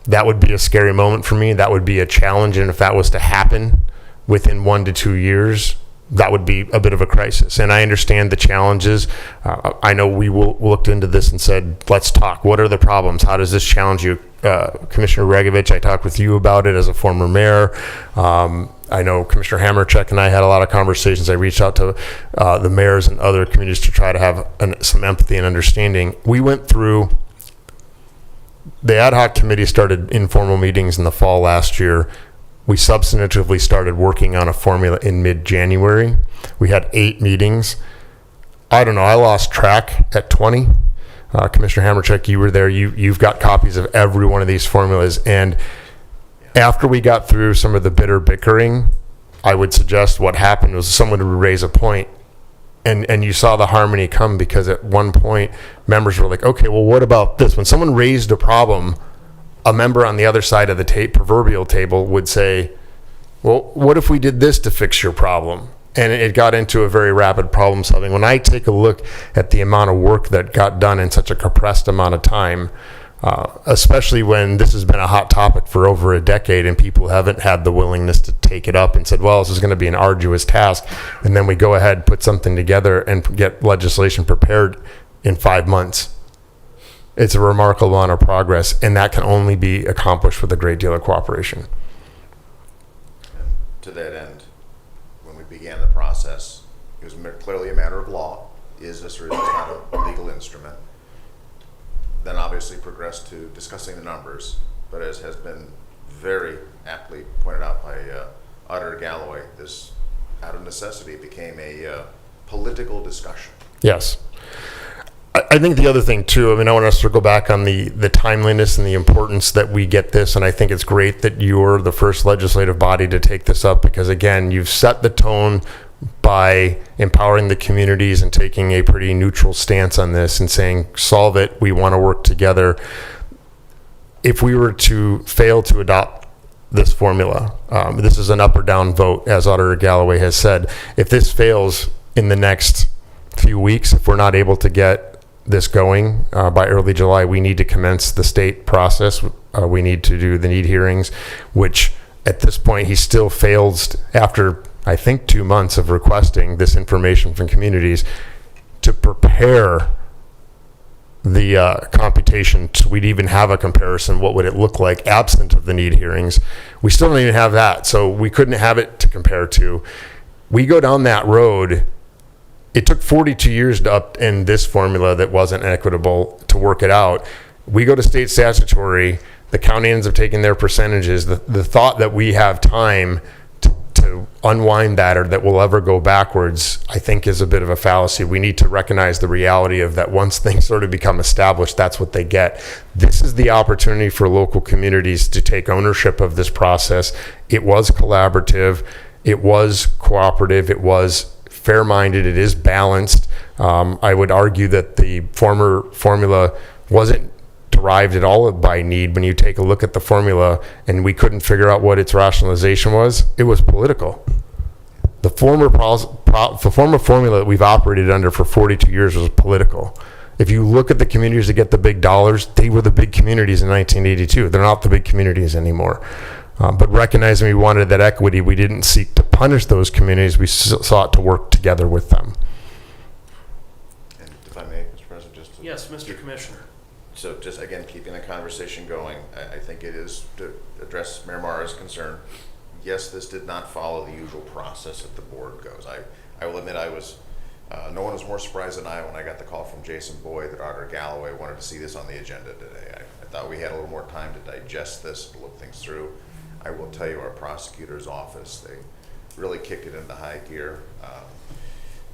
a scary moment for me. That would be a challenge. And if that was to happen within 1 to 2 years, that would be a bit of a crisis. And I understand the challenges. I know we looked into this and said, let's talk. What are the problems? How does this challenge you? Commissioner Regovich, I talked with you about it as a former mayor. I know Commissioner Hamercheck and I had a lot of conversations. I reached out to the mayors and other communities to try to have some empathy and understanding. We went through, the ad hoc committee started informal meetings in the fall last year. We substantively started working on a formula in mid-January. We had 8 meetings. I don't know, I lost track at 20. Commissioner Hamercheck, you were there. You've got copies of every one of these formulas. And after we got through some of the bitter bickering, I would suggest what happened was someone would raise a point, and you saw the harmony come, because at one point, members were like, okay, well, what about this? When someone raised a problem, a member on the other side of the proverbial table would say, well, what if we did this to fix your problem? And it got into a very rapid problem solving. When I take a look at the amount of work that got done in such a compressed amount of time, especially when this has been a hot topic for over a decade and people haven't had the willingness to take it up and said, well, this is going to be an arduous task. And then we go ahead, put something together and get legislation prepared in 5 months. It's a remarkable amount of progress, and that can only be accomplished with a great deal of cooperation. And to that end, when we began the process, it was clearly a matter of law. Is this or is this not a legal instrument? Then obviously progressed to discussing the numbers, but as has been very aptly pointed out by Auditor Galloway, this out of necessity became a political discussion. Yes. I think the other thing too, I mean, I want us to go back on the timeliness and the importance that we get this, and I think it's great that you're the first legislative body to take this up, because again, you've set the tone by empowering the communities and taking a pretty neutral stance on this and saying, solve it, we want to work together. If we were to fail to adopt this formula, this is an up or down vote, as Auditor Galloway has said. If this fails in the next few weeks, if we're not able to get this going by early July, we need to commence the state process. We need to do the need hearings, which at this point he still fails, after I think 2 months of requesting this information from communities, to prepare the computation so we'd even have a comparison. What would it look like absent of the need hearings? We still don't even have that, so we couldn't have it to compare to. We go down that road. It took 42 years to upend this formula that wasn't equitable to work it out. We go to state statutory, the county ends up taking their percentages. The thought that we have time to unwind that, or that we'll ever go backwards, I think is a bit of a fallacy. We need to recognize the reality of that once things sort of become established, that's what they get. This is the opportunity for local communities to take ownership of this process. It was collaborative, it was cooperative, it was fair-minded, it is balanced. I would argue that the former formula wasn't derived at all by need. When you take a look at the formula and we couldn't figure out what its rationalization was, it was political. The former formula that we've operated under for 42 years was political. If you look at the communities that get the big dollars, they were the big communities in 1982. They're not the big communities anymore. But recognizing we wanted that equity, we didn't seek to punish those communities. We sought to work together with them. And if I may, Mr. President, just to Yes, Mr. Commissioner. So just again, keeping the conversation going, I think it is to address Mayor Mara's concern. Yes, this did not follow the usual process that the board goes. I will admit I was, no one was more surprised than I when I got the call from Jason Boyd that Auditor Galloway wanted to see this on the agenda today. I thought we had a little more time to digest this, to look things through. I will tell you, our prosecutor's office, they really kicked it into high gear.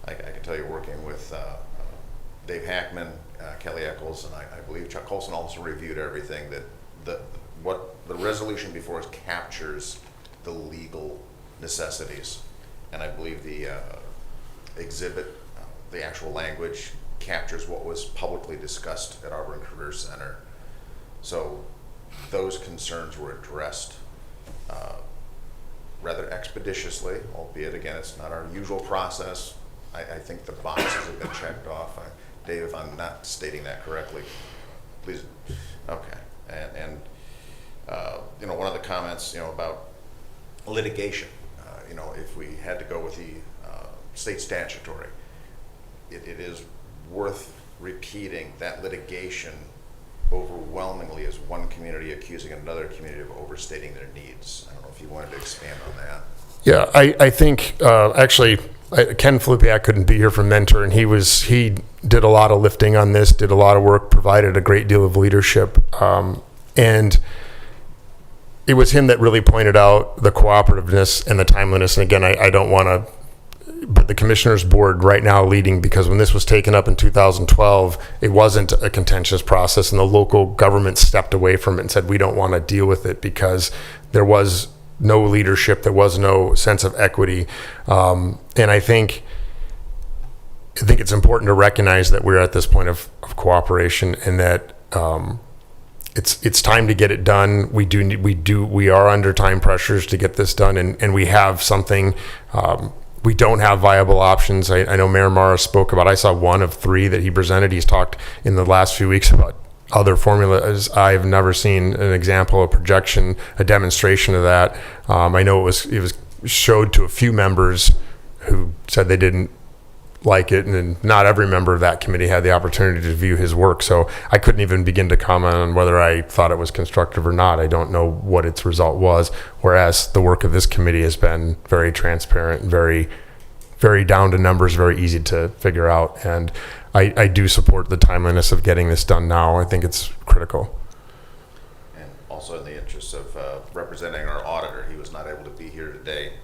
I can tell you, working with Dave Hackman, Kelly Eccles, and I believe Chuck Colson also reviewed everything, that what the resolution before us captures the legal necessities. And I believe the exhibit, the actual language, captures what was publicly discussed at Auburn Career Center. So those concerns were addressed rather expeditiously, albeit again, it's not our usual process. I think the boxes have been checked off. Dave, if I'm not stating that correctly, please. Okay. And you know, one of the comments, you know, about litigation, you know, if we had to go with the state statutory, it is worth repeating that litigation overwhelmingly is one community accusing another community of overstating their needs. I don't know if you wanted to expand on that. Yeah, I think actually Ken Filipiak couldn't be here from Mentor, and he did a lot of lifting on this, did a lot of work, provided a great deal of leadership, and it was him that really pointed out the cooperativeness and the timeliness. And again, I don't want to, but the Commissioners Board right now leading, because when this was taken up in 2012, it wasn't a contentious process, and the local government stepped away from it and said, we don't want to deal with it because there was no leadership, there was no sense of equity. And I think it's important to recognize that we're at this point of cooperation, and that it's time to get it done. We are under time pressures to get this done, and we have something. We don't have viable options. I know Mayor Mara spoke about, I saw one of 3 that he presented. He's talked in the last few weeks about other formulas. I've never seen an example, a projection, a demonstration of that. I know it was showed to a few members who said they didn't like it, and then not every member of that committee had the opportunity to view his work. So I couldn't even begin to comment on whether I thought it was constructive or not. I don't know what its result was, whereas the work of this committee has been very transparent, very, very down to numbers, very easy to figure out. And I do support the timeliness of getting this done now. I think it's critical. And also in the interest of representing our auditor, he was not able to be here today.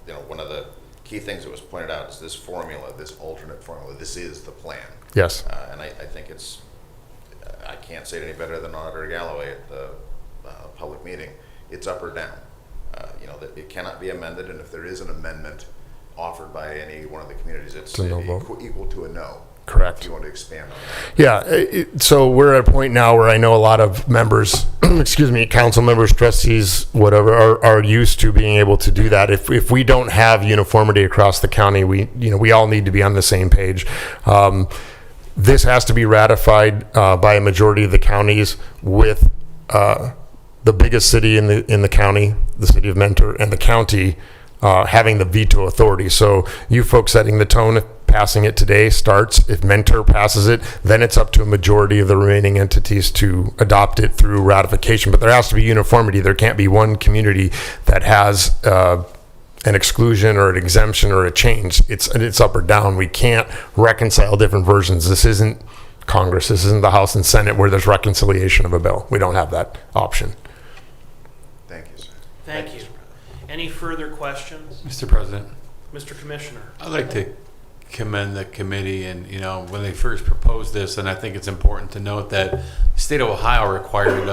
You know, one of the key things that was pointed out is this formula, this alternate formula. This is the plan. Yes. And I think it's, I can't say it any better than Auditor Galloway at the public meeting. It's up or down. You know, that it cannot be amended, and if there is an amendment offered by any one of the communities, it's equal to a no. Correct. If you want to expand on that. Yeah, so we're at a point now where I know a lot of members, excuse me, council members, trustees, whatever, are used to being able to do that. If we don't have uniformity across the county, we all need to be on the same page. This has to be ratified by a majority of the counties, with the biggest city in the county, the city of Mentor, and the county having the veto authority. So you folks setting the tone. Passing it today starts. If Mentor passes it, then it's up to a majority of the remaining entities to adopt it through ratification. But there has to be uniformity. There can't be one community that has an exclusion or an exemption or a change. It's up or down. We can't reconcile different versions. This isn't Congress. This isn't the House and Senate where there's reconciliation of a bill. We don't have that option. Thank you, sir. Thank you. Any further questions? Mr. President, Mr. Commissioner. I'd like to commend the committee, and you know, when they first proposed this, and I think it's important to note that the state of Ohio required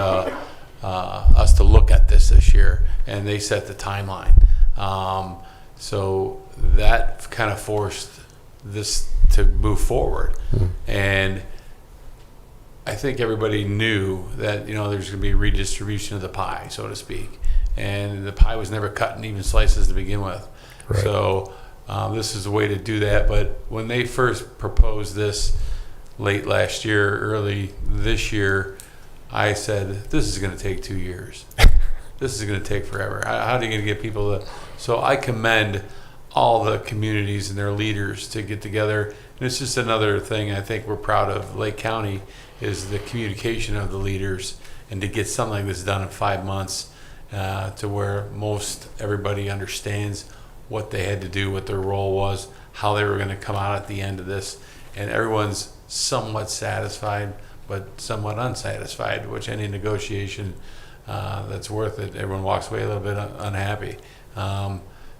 us to look at this year, and they set the timeline. So that kind of forced this to move forward. And I think everybody knew that, you know, there's going to be a redistribution of the pie, so to speak, and the pie was never cut in even slices to begin with. Right. So this is a way to do that. But when they first proposed this late last year, early this year, I said, this is going to take 2 years. This is going to take forever. How are you going to get people to? So I commend all the communities and their leaders to get together. And it's just another thing I think we're proud of, Lake County, is the communication of the leaders, and to get something like this done in 5 months to where most everybody understands what they had to do, what their role was, how they were going to come out at the end of this. And everyone's somewhat satisfied, but somewhat unsatisfied, which any negotiation that's worth it, everyone walks away a little bit unhappy.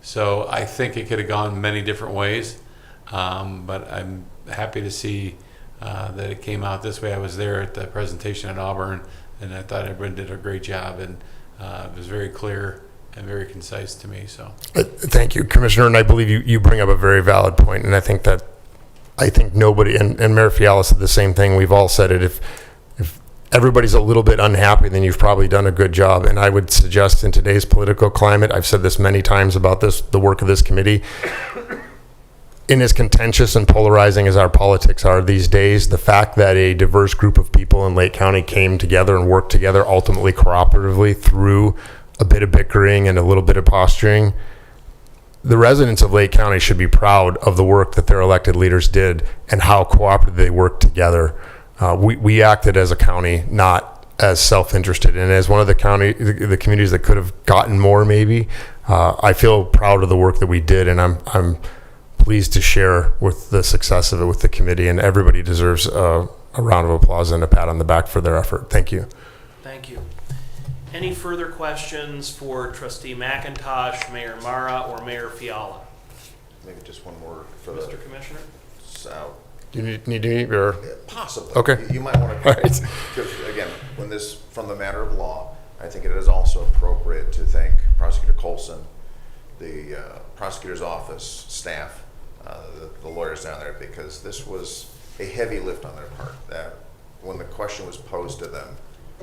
So I think it could have gone many different ways, but I'm happy to see that it came out this way. I was there at the presentation at Auburn, and I thought everyone did a great job, and it was very clear and very concise to me. So Thank you, Commissioner, and I believe you bring up a very valid point, and I think nobody, and Mayor Fiala said the same thing, we've all said it, if everybody's a little bit unhappy, then you've probably done a good job. And I would suggest in today's political climate, I've said this many times about the work of this committee, in as contentious and polarizing as our politics are these days, the fact that a diverse group of people in Lake County came together and worked together ultimately cooperatively through a bit of bickering and a little bit of posturing, the residents of Lake County should be proud of the work that their elected leaders did and how cooperative they worked together. We acted as a county, not as self-interested, and as one of the communities that could have gotten more, maybe. I feel proud of the work that we did, and I'm pleased to share with the success of it with the committee, and everybody deserves a round of applause and a pat on the back for their effort. Thank you. Thank you. Any further questions for Trustee McIntosh, Mayor Mara, or Mayor Fiala? Maybe just one more for Mr. Commissioner? So, Do you need to meet, or? possibly. Okay. You might want to, because again, from the matter of law, I think it is also appropriate to thank Prosecutor Colson, the prosecutor's office staff, the lawyers down there, because this was a heavy lift on their part. That when the question was posed to them,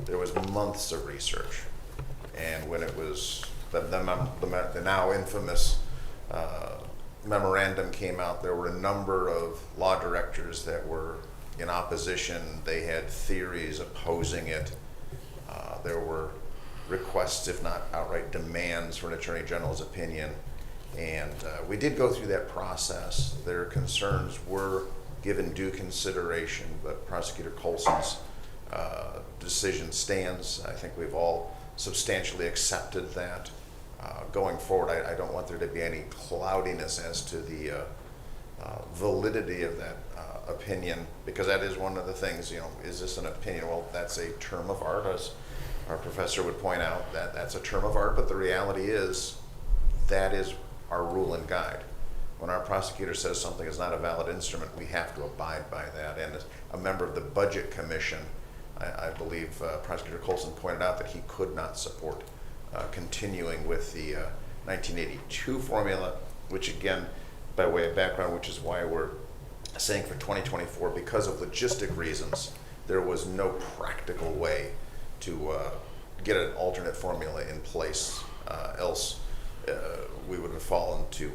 there was months of research, and when it was the now infamous memorandum came out, there were a number of law directors that were in opposition. They had theories opposing it. There were requests, if not outright demands, for an attorney general's opinion. And we did go through that process. Their concerns were given due consideration, but Prosecutor Colson's decision stands. I think we've all substantially accepted that. Going forward, I don't want there to be any cloudiness as to the validity of that opinion, because that is one of the things, is this an opinion? Well, that's a term of art, as our professor would point out, that's a term of art, but the reality is that is our rule and guide. When our prosecutor says something is not a valid instrument, we have to abide by that. And as a member of the Budget Commission, I believe Prosecutor Colson pointed out that he could not support continuing with the 1982 formula, which again, by way of background, which is why we're saying for 2024, because of logistic reasons, there was no practical way to get an alternate formula in place. Else we would have fallen to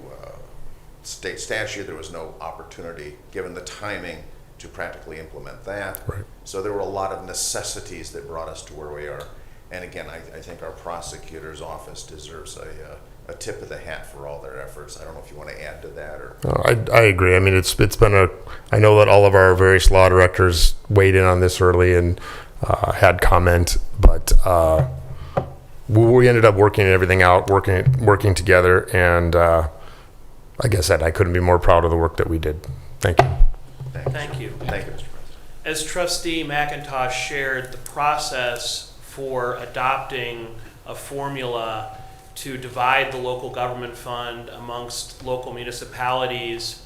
state statute. There was no opportunity, given the timing, to practically implement that. Right. So there were a lot of necessities that brought us to where we are. And again, I think our prosecutor's office deserves a tip of the hat for all their efforts. I don't know if you want to add to that, or. I agree. I mean, it's been I know that all of our various law directors weighed in on this early and had comment, but we ended up working everything out, working together, and like I said, I couldn't be more proud of the work that we did. Thank you. Thank you. Thank you, Mr. President. As Trustee McIntosh shared, the process for adopting a formula to divide the local government fund amongst local municipalities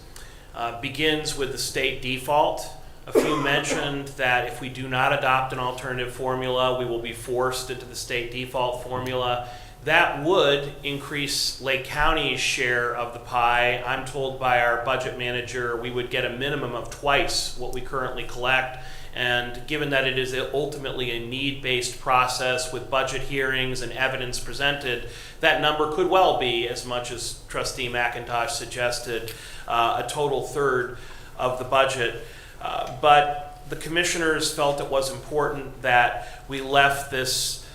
begins with the state default. A few mentioned that if we do not adopt an alternative formula, we will be forced into the state default formula. That would increase Lake County's share of the pie. I'm told by our budget manager we would get a minimum of twice what we currently collect. And given that it is ultimately a need-based process with budget hearings and evidence presented, that number could well be, as much as Trustee McIntosh suggested, a total third of the budget. But the commissioners felt it was important that we left this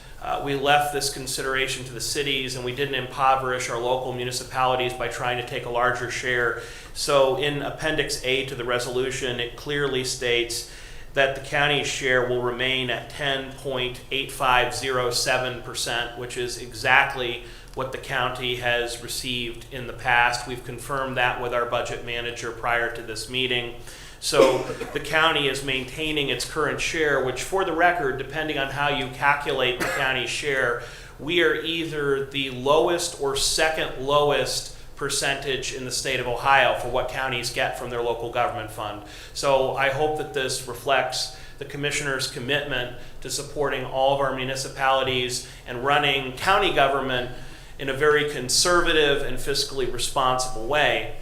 consideration to the cities, and we didn't impoverish our local municipalities by trying to take a larger share. So in Appendix A to the resolution, it clearly states that the county's share will remain at 10.8507%, which is exactly what the county has received in the past. We've confirmed that with our budget manager prior to this meeting. So the county is maintaining its current share, which, for the record, depending on how you calculate the county's share, we are either the lowest or second lowest percentage in the state of Ohio for what counties get from their local government fund. So I hope that this reflects the commissioner's commitment to supporting all of our municipalities and running county government in a very conservative and fiscally responsible way.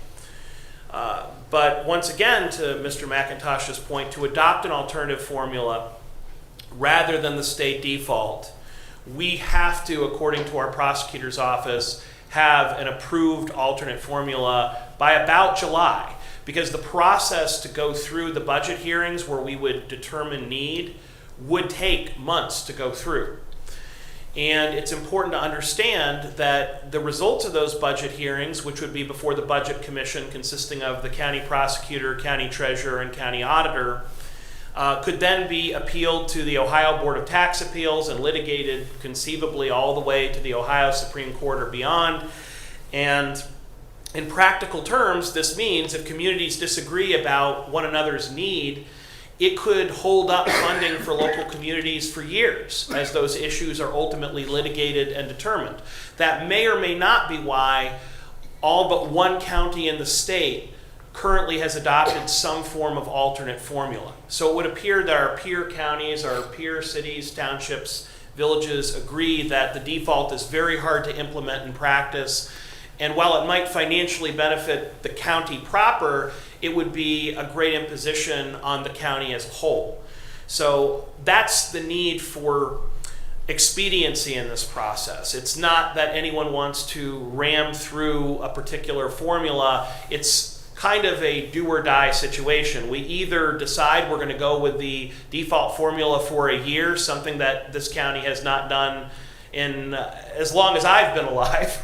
But once again, to Mr. McIntosh's point, to adopt an alternative formula rather than the state default, we have to, according to our prosecutor's office, have an approved alternate formula by about July, because the process to go through the budget hearings where we would determine need would take months to go through. And it's important to understand that the results of those budget hearings, which would be before the Budget Commission consisting of the county prosecutor, county treasurer, and county auditor, could then be appealed to the Ohio Board of Tax Appeals and litigated conceivably all the way to the Ohio Supreme Court or beyond. And in practical terms, this means if communities disagree about one another's need, it could hold up funding for local communities for years as those issues are ultimately litigated and determined. That may or may not be why all but one county in the state currently has adopted some form of alternate formula. So it would appear that our peer counties, our peer cities, townships, villages agree that the default is very hard to implement in practice. And while it might financially benefit the county proper, it would be a great imposition on the county as a whole. So that's the need for expediency in this process. It's not that anyone wants to ram through a particular formula. It's kind of a do or die situation. We either decide we're going to go with the default formula for a year, something that this county has not done in as long as I've been alive,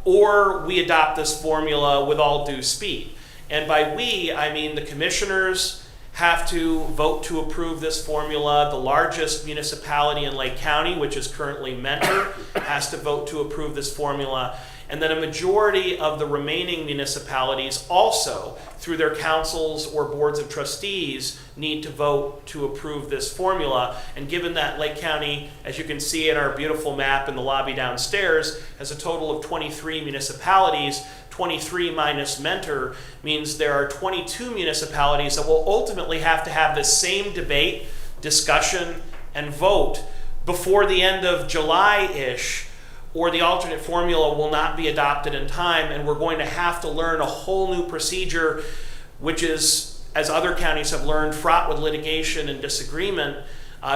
or we adopt this formula with all due speed. And by we, I mean the commissioners have to vote to approve this formula. The largest municipality in Lake County, which is currently Mentor, has to vote to approve this formula. And then a majority of the remaining municipalities also, through their councils or boards of trustees, need to vote to approve this formula. And given that Lake County, as you can see in our beautiful map in the lobby downstairs, has a total of 23 municipalities, 23 minus Mentor means there are 22 municipalities that will ultimately have to have the same debate, discussion, and vote before the end of July-ish, or the alternate formula will not be adopted in time, and we're going to have to learn a whole new procedure, which is, as other counties have learned, fraught with litigation and disagreement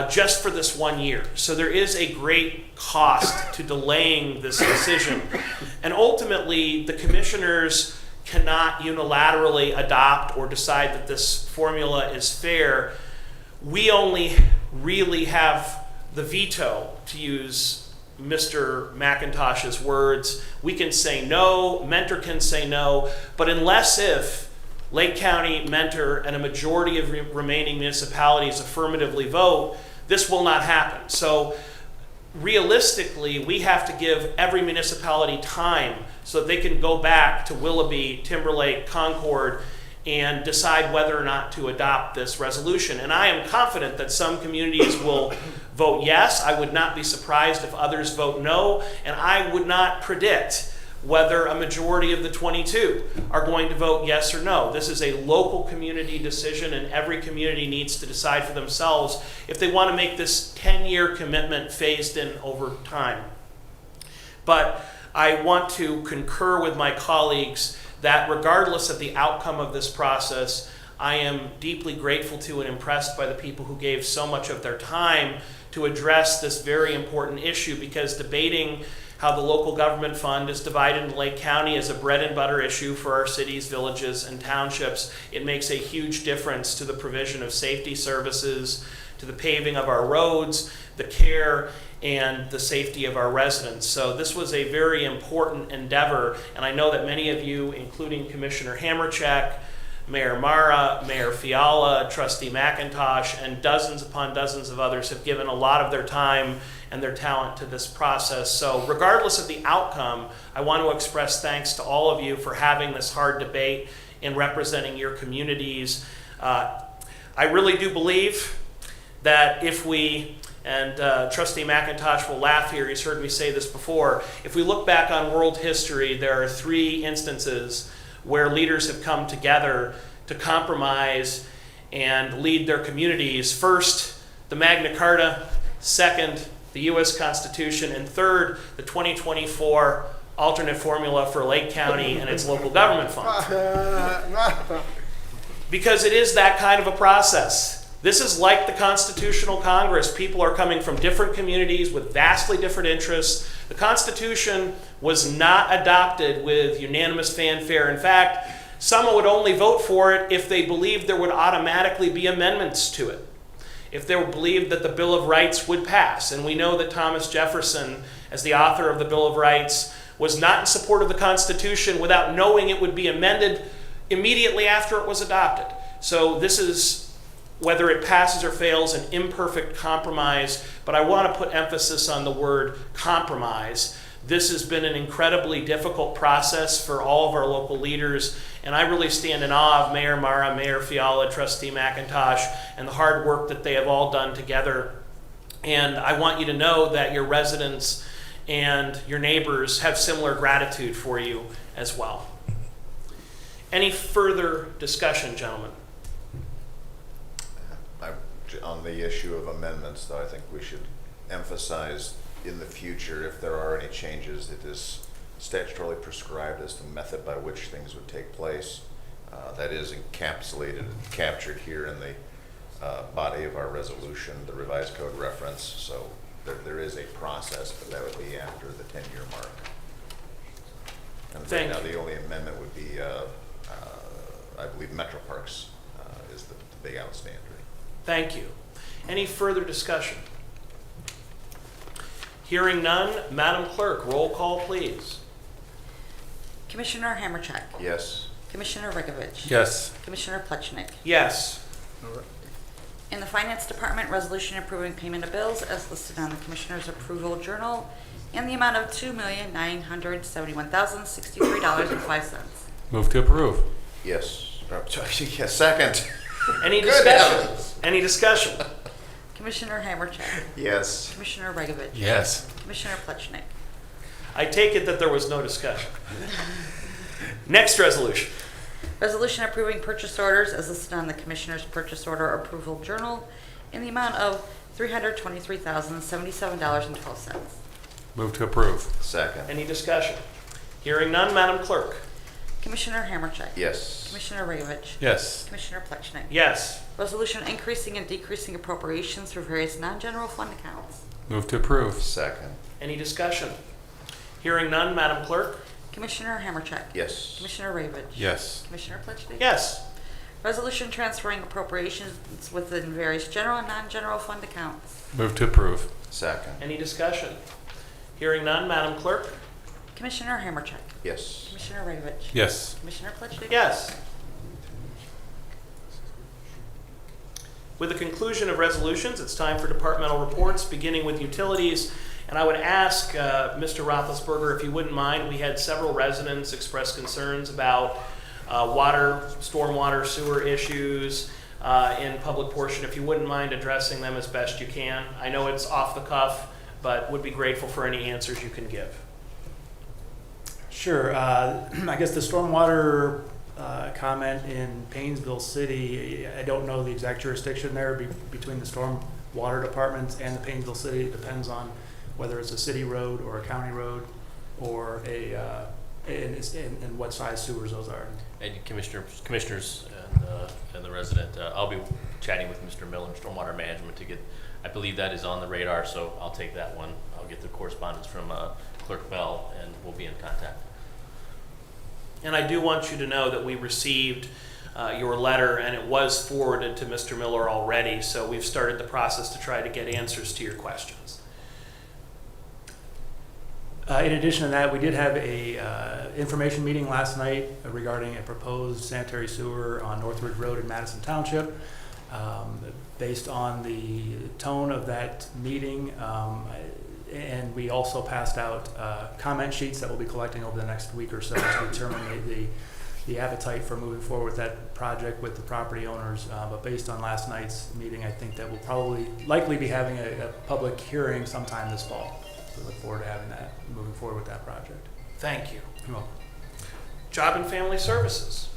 just for this 1 year. So there is a great cost to delaying this decision. And ultimately, the commissioners cannot unilaterally adopt or decide that this formula is fair. We only really have the veto, to use Mr. McIntosh's words. We can say no, Mentor can say no, but unless if Lake County, Mentor, and a majority of remaining municipalities affirmatively vote, this will not happen. So realistically, we have to give every municipality time so that they can go back to Willoughby, Timberlake, Concord, and decide whether or not to adopt this resolution. And I am confident that some communities will vote yes. I would not be surprised if others vote no, and I would not predict whether a majority of the 22 are going to vote yes or no. This is a local community decision, and every community needs to decide for themselves if they want to make this 10-year commitment phased in over time. But I want to concur with my colleagues that regardless of the outcome of this process, I am deeply grateful to and impressed by the people who gave so much of their time to address this very important issue, because debating how the local government fund is divided in Lake County is a bread and butter issue for our cities, villages, and townships. It makes a huge difference to the provision of safety services, to the paving of our roads, the care, and the safety of our residents. So this was a very important endeavor, and I know that many of you, including Commissioner Hamercheck, Mayor Mara, Mayor Fiala, Trustee McIntosh, and dozens upon dozens of others have given a lot of their time and their talent to this process. So regardless of the outcome, I want to express thanks to all of you for having this hard debate and representing your communities. I really do believe that if we, and Trustee McIntosh will laugh here, he's heard me say this before, if we look back on world history, there are 3 instances where leaders have come together to compromise and lead their communities. First, the Magna Carta. Second, the U.S. Constitution. And third, the 2024 alternate formula for Lake County and its local government fund. Because it is that kind of a process. This is like the Constitutional Congress. People are coming from different communities with vastly different interests. The Constitution was not adopted with unanimous fanfare. In fact, some would only vote for it if they believed there would automatically be amendments to it, if they believed that the Bill of Rights would pass. And we know that Thomas Jefferson, as the author of the Bill of Rights, was not in support of the Constitution without knowing it would be amended immediately after it was adopted. So this is, whether it passes or fails, an imperfect compromise, but I want to put emphasis on the word compromise. This has been an incredibly difficult process for all of our local leaders, and I really stand in awe of Mayor Mara, Mayor Fiala, Trustee McIntosh, and the hard work that they have all done together. And I want you to know that your residents and your neighbors have similar gratitude for you as well. Any further discussion, gentlemen? On the issue of amendments, though, I think we should emphasize in the future, if there are any changes, it is statutorily prescribed as the method by which things would take place. That is encapsulated and captured here in the body of our resolution, the revised code reference. So there is a process, but that would be after the 10-year mark. And right now, the only amendment would be, I believe, Metro Parks is the big outstander. Thank you. Any further discussion? Hearing none, Madam Clerk, roll call, please. Commissioner Hamercheck. Yes. Commissioner Rigovich. Yes. Commissioner Plechnik. Yes. In the Finance Department, resolution approving payment of bills as listed on the Commissioner's Approval Journal in the amount of $2,971,063.05. Move to approve. Yes. Yes. Second. Any discussion? Any discussion? Commissioner Hamercheck. Yes. Commissioner Rigovich. Yes. Commissioner Plechnik. I take it that there was no discussion. Next resolution. Resolution approving purchase orders as listed on the Commissioner's Purchase Order Approval Journal in the amount of $323,077.12. Move to approve. Second. Any discussion? Hearing none, Madam Clerk. Commissioner Hamercheck. Yes. Commissioner Rigovich. Yes. Commissioner Plechnik. Yes. Resolution increasing and decreasing appropriations for various non-general fund accounts. Move to approve. Second. Any discussion? Hearing none, Madam Clerk. Commissioner Hamercheck. Yes. Commissioner Rigovich. Yes. Commissioner Plechnik. Yes. Resolution transferring appropriations within various general and non-general fund accounts. Move to approve. Second. Any discussion? Hearing none, Madam Clerk. Commissioner Hamercheck. Yes. Commissioner Rigovich. Yes. Commissioner Plechnik. Yes. With the conclusion of resolutions, it's time for departmental reports, beginning with utilities. And I would ask Mr. Roethlisberger, if you wouldn't mind, we had several residents express concerns about water, stormwater, sewer issues in public portion. If you wouldn't mind addressing them as best you can. I know it's off the cuff, but would be grateful for any answers you can give. Sure. I guess the stormwater comment in Paynesville City, I don't know the exact jurisdiction there between the stormwater departments and the Paynesville City. It depends on whether it's a city road or a county road. or and what size sewers those are. And commissioners and the resident, I'll be chatting with Mr. Miller, Stormwater Management, to get, I believe that is on the radar, so I'll take that one. I'll get the correspondence from Clerk Bell, and we'll be in contact. And I do want you to know that we received your letter, and it was forwarded to Mr. Miller already, so we've started the process to try to get answers to your questions. In addition to that, we did have a information meeting last night regarding a proposed sanitary sewer on Northridge Road in Madison Township. Based on the tone of that meeting, and we also passed out comment sheets that we'll be collecting over the next week or so to determine the appetite for moving forward with that project with the property owners. But based on last night's meeting, I think that we'll likely be having a public hearing sometime this fall. So look forward to having that, moving forward with that project. Thank you. You're welcome. Job and Family Services.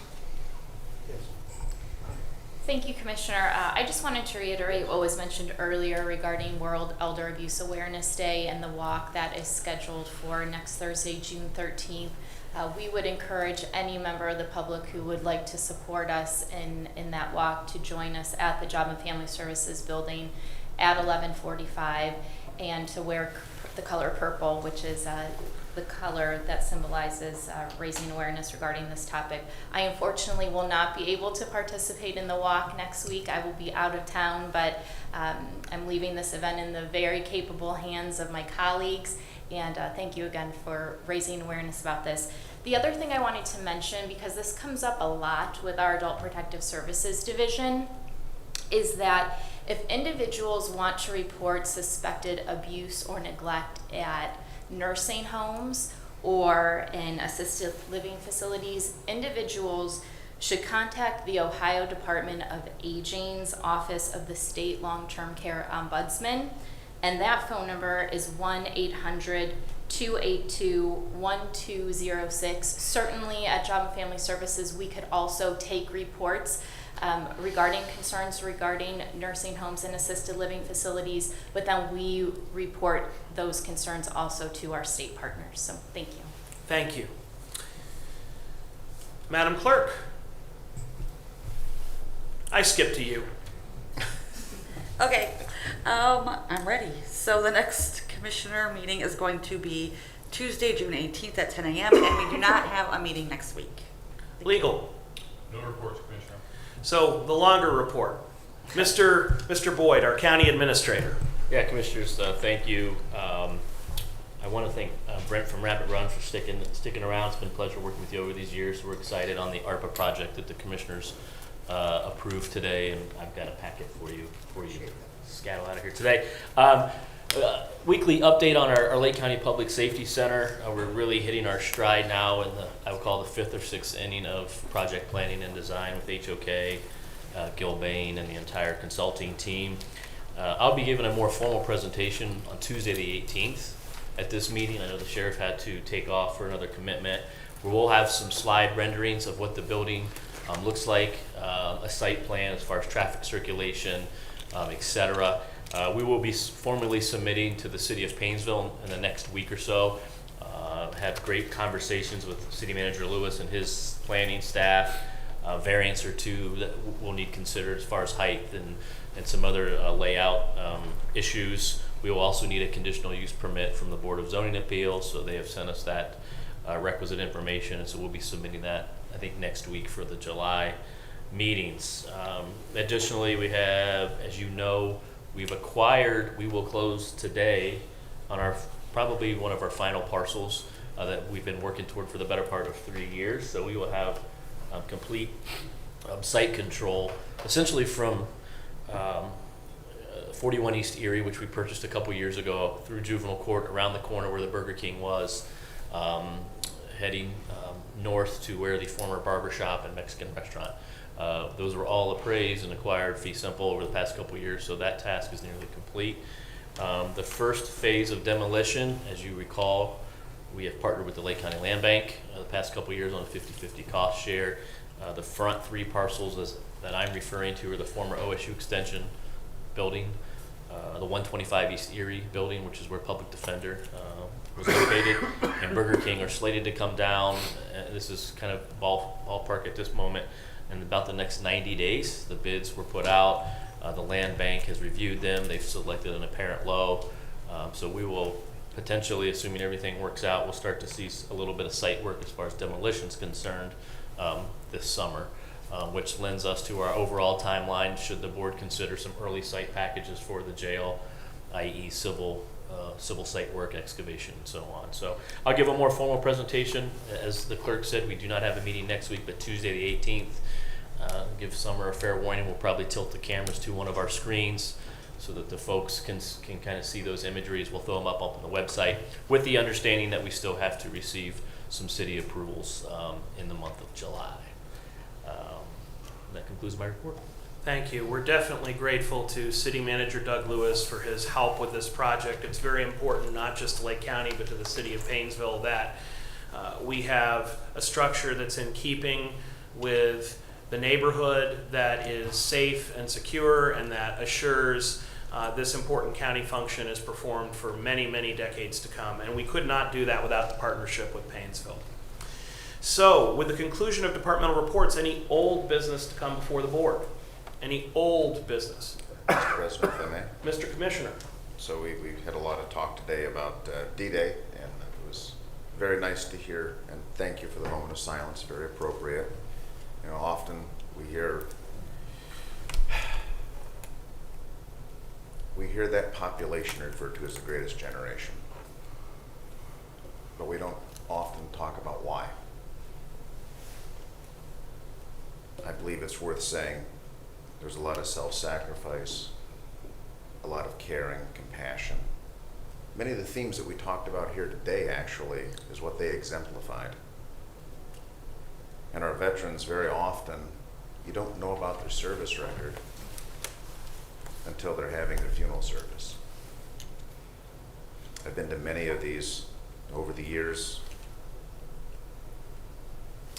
Thank you, Commissioner. I just wanted to reiterate what was mentioned earlier regarding World Elder Abuse Awareness Day and the walk that is scheduled for next Thursday, June 13th. We would encourage any member of the public who would like to support us in that walk to join us at the Job and Family Services building at 11:45 and to wear the color purple, which is the color that symbolizes raising awareness regarding this topic. I unfortunately will not be able to participate in the walk next week. I will be out of town, but I'm leaving this event in the very capable hands of my colleagues, and thank you again for raising awareness about this. The other thing I wanted to mention, because this comes up a lot with our Adult Protective Services Division, is that if individuals want to report suspected abuse or neglect at nursing homes or in assisted living facilities, individuals should contact the Ohio Department of Aging's Office of the State Long-Term Care Ombudsman, and that phone number is 1-800-282-1206. Certainly at Job and Family Services, we could also take reports regarding concerns regarding nursing homes and assisted living facilities, but then we report those concerns also to our state partners. So thank you. Thank you. Madam Clerk, I skip to you. Okay, I'm ready. So the next commissioner meeting is going to be Tuesday, June 18th at 10 a.m. and we do not have a meeting next week. Legal. No reports, Commissioner. So the longer report. Mr. Boyd, our county administrator. Yeah, Commissioners, thank you. I want to thank Brent from Rapid Run for sticking around. It's been a pleasure working with you over these years. We're excited on the ARPA project that the Commissioners approved today, and I've got a packet for you before you scatter out of here today. Weekly update on our Lake County Public Safety Center. We're really hitting our stride now in I would call the 5th or 6th inning of project planning and design with HOK, Gil Bain, and the entire consulting team. I'll be giving a more formal presentation on Tuesday the 18th at this meeting. I know the sheriff had to take off for another commitment. We'll have some slide renderings of what the building looks like, a site plan as far as traffic circulation, etc. We will be formally submitting to the city of Painesville in the next week or so. Had great conversations with City Manager Lewis and his planning staff. Variance or two that we'll need considered as far as height and some other layout issues. We will also need a conditional use permit from the Board of Zoning Appeals, so they have sent us that requisite information, and so we'll be submitting that, I think, next week for the July meetings. Additionally, we have, as you know, we will close today on probably one of our final parcels that we've been working toward for the better part of 3 years. So we will have complete site control, essentially from 41 East Erie, which we purchased a couple years ago, through Juvenile Court, around the corner where the Burger King was, heading north to where the former barber shop and Mexican restaurant. Those were all appraised and acquired fee simple over the past couple years, so that task is nearly complete. The first phase of demolition, as you recall, we have partnered with the Lake County Land Bank the past couple years on a 50-50 cost share. The front 3 parcels that I'm referring to are the former OSU Extension building, the 125 East Erie building, which is where Public Defender was located, and Burger King are slated to come down. This is kind of ballpark at this moment. In about the next 90 days, the bids were put out. The land bank has reviewed them. They've selected an apparent low. So we will potentially, assuming everything works out, we'll start to see a little bit of site work as far as demolition is concerned this summer, which lends us to our overall timeline should the board consider some early site packages for the jail, i.e. civil site work, excavation, and so on. So I'll give a more formal presentation. As the clerk said, we do not have a meeting next week, but Tuesday the 18th. Give Summer a fair warning. We'll probably tilt the cameras to one of our screens so that the folks can kind of see those imageries. We'll throw them up on the website with the understanding that we still have to receive some city approvals in the month of July. That concludes my report. Thank you. We're definitely grateful to City Manager Doug Lewis for his help with this project. It's very important, not just to Lake County, but to the city of Painesville, that we have a structure that's in keeping with the neighborhood, that is safe and secure, and that assures this important county function is performed for many, many decades to come. And we could not do that without the partnership with Painesville. So, with the conclusion of departmental reports, any old business to come before the board? Any old business? Mr. President, if I may. Mr. Commissioner. So we had a lot of talk today about D-Day, and it was very nice to hear, and thank you for the moment of silence, very appropriate. You know, often we hear that population referred to as the greatest generation, but we don't often talk about why. I believe it's worth saying there's a lot of self-sacrifice, a lot of caring, compassion. Many of the themes that we talked about here today actually is what they exemplified. And our veterans, very often, you don't know about their service record until they're having their funeral service. I've been to many of these over the years.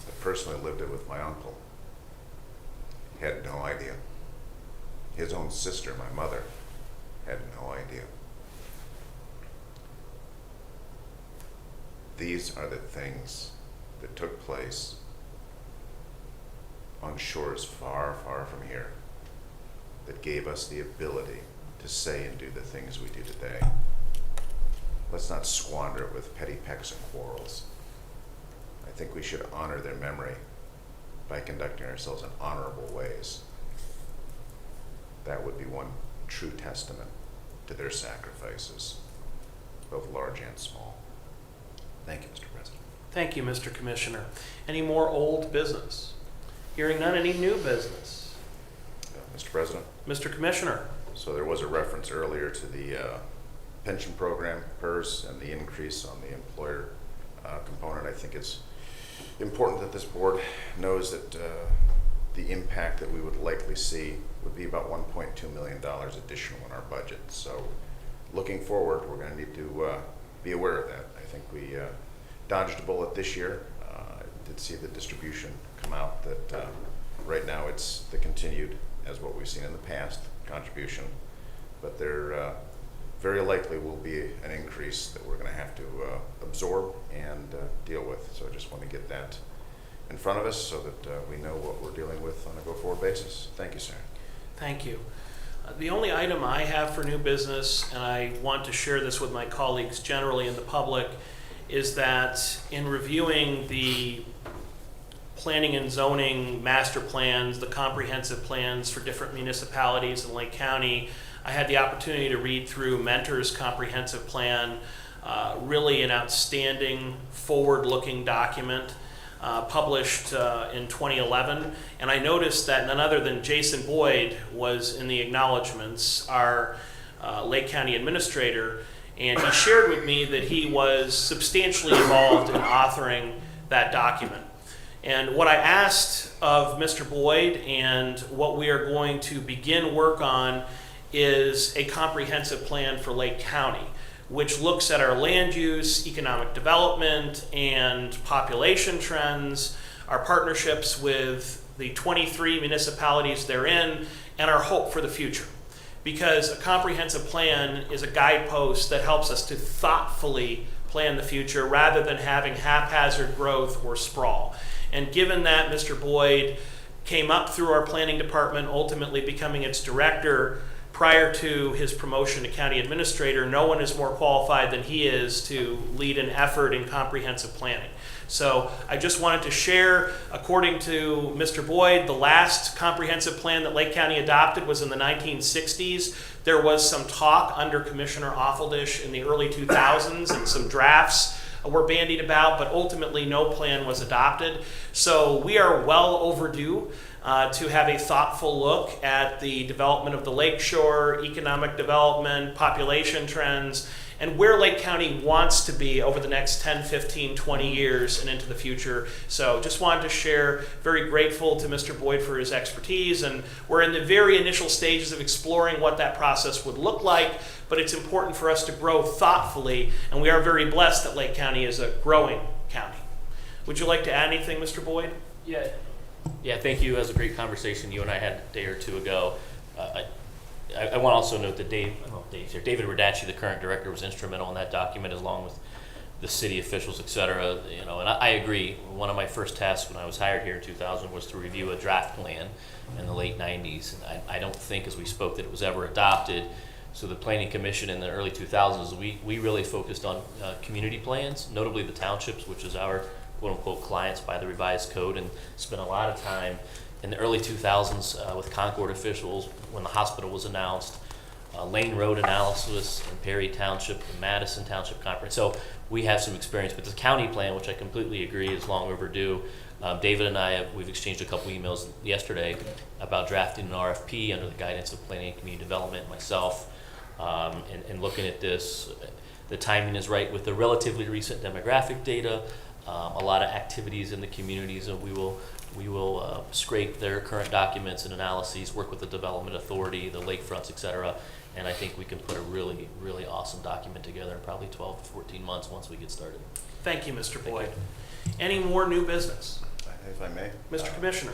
I personally lived it with my uncle. Had no idea. His own sister, my mother, had no idea. These are the things that took place on shores far, far from here that gave us the ability to say and do the things we do today. Let's not squander it with petty pecks and quarrels. I think we should honor their memory by conducting ourselves in honorable ways. That would be one true testament to their sacrifices, both large and small. Thank you, Mr. President. Thank you, Mr. Commissioner. Any more old business? Hearing none, any new business? Mr. President? Mr. Commissioner? So there was a reference earlier to the pension program, PERS, and the increase on the employer component. I think it's important that this board knows that the impact that we would likely see would be about $1.2 million additional in our budget. So looking forward, we're going to need to be aware of that. I think we dodged a bullet this year. I did see the distribution come out that right now it's the continued, as what we've seen in the past, contribution. But there very likely will be an increase that we're going to have to absorb and deal with. So I just want to get that in front of us so that we know what we're dealing with on a go-forward basis. Thank you, sir. Thank you. The only item I have for new business, and I want to share this with my colleagues generally in the public, is that in reviewing the planning and zoning master plans, the comprehensive plans for different municipalities in Lake County, I had the opportunity to read through Mentor's comprehensive plan, really an outstanding forward-looking document published in 2011. And I noticed that none other than Jason Boyd was in the acknowledgments, our Lake County administrator, and he shared with me that he was substantially involved in authoring that document. And what I asked of Mr. Boyd and what we are going to begin work on is a comprehensive plan for Lake County, which looks at our land use, economic development, and population trends, our partnerships with the 23 municipalities therein, and our hope for the future. because a comprehensive plan is a guidepost that helps us to thoughtfully plan the future rather than having haphazard growth or sprawl. And given that Mr. Boyd came up through our planning department, ultimately becoming its director prior to his promotion to county administrator, no one is more qualified than he is to lead an effort in comprehensive planning. So I just wanted to share, according to Mr. Boyd, the last comprehensive plan that Lake County adopted was in the 1960s. There was some talk under Commissioner Offeldish in the early 2000s, and some drafts were bandied about, but ultimately no plan was adopted. So we are well overdue to have a thoughtful look at the development of the lakeshore, economic development, population trends, and where Lake County wants to be over the next 10, 15, 20 years and into the future. So just wanted to share, very grateful to Mr. Boyd for his expertise, and we're in the very initial stages of exploring what that process would look like, but it's important for us to grow thoughtfully, and we are very blessed that Lake County is a growing county. Would you like to add anything, Mr. Boyd? Yeah, thank you. That was a great conversation you and I had a day or two ago. I want to also note that David Radacci, the current director, was instrumental in that document, along with the city officials, et cetera. You know, and I agree. One of my first tasks when I was hired here in 2000 was to review a draft plan in the late 90s. And I don't think, as we spoke, that it was ever adopted. So the Planning Commission in the early 2000s, we really focused on community plans, notably the townships, which is our quote-unquote clients by the revised code, and spent a lot of time in the early 2000s with Concord officials when the hospital was announced, Lane Road analysis in Perry Township, the Madison Township Conference. So we have some experience, but the county plan, which I completely agree is long overdue. David and I, we've exchanged a couple emails yesterday about drafting an RFP under the guidance of Planning and Community Development, myself, and looking at this. The timing is right with the relatively recent demographic data, a lot of activities in the communities, and we will scrape their current documents and analyses, work with the Development Authority, the lakefronts, et cetera, and I think we can put a really, really awesome document together in probably 12 to 14 months once we get started. Thank you, Mr. Boyd. Any more new business? If I may. Mr. Commissioner.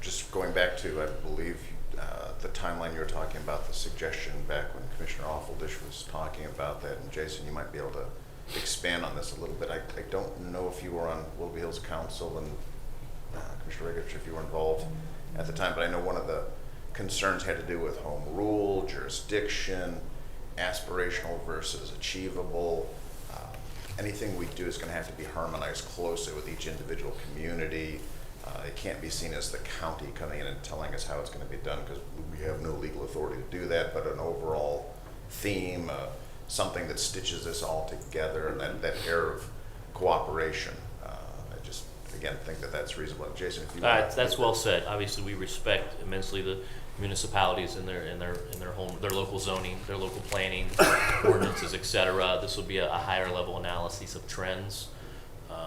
Just going back to, I believe, the timeline you were talking about, the suggestion back when Commissioner Offeldish was talking about that, and Jason, you might be able to expand on this a little bit. I don't know if you were on Willoughby Hills Council and Commissioner Riggich, if you were involved at the time, but I know one of the concerns had to do with home rule, jurisdiction, aspirational versus achievable. Anything we do is going to have to be harmonized closely with each individual community. It can't be seen as the county coming in and telling us how it's going to be done, because we have no legal authority to do that, but an overall theme, something that stitches this all together, and that air of cooperation. I just, again, think that that's reasonable. Jason, if you that's well said. Obviously, we respect immensely the municipalities and their local zoning, their local planning, ordinances, et cetera. This will be a higher level analysis of trends,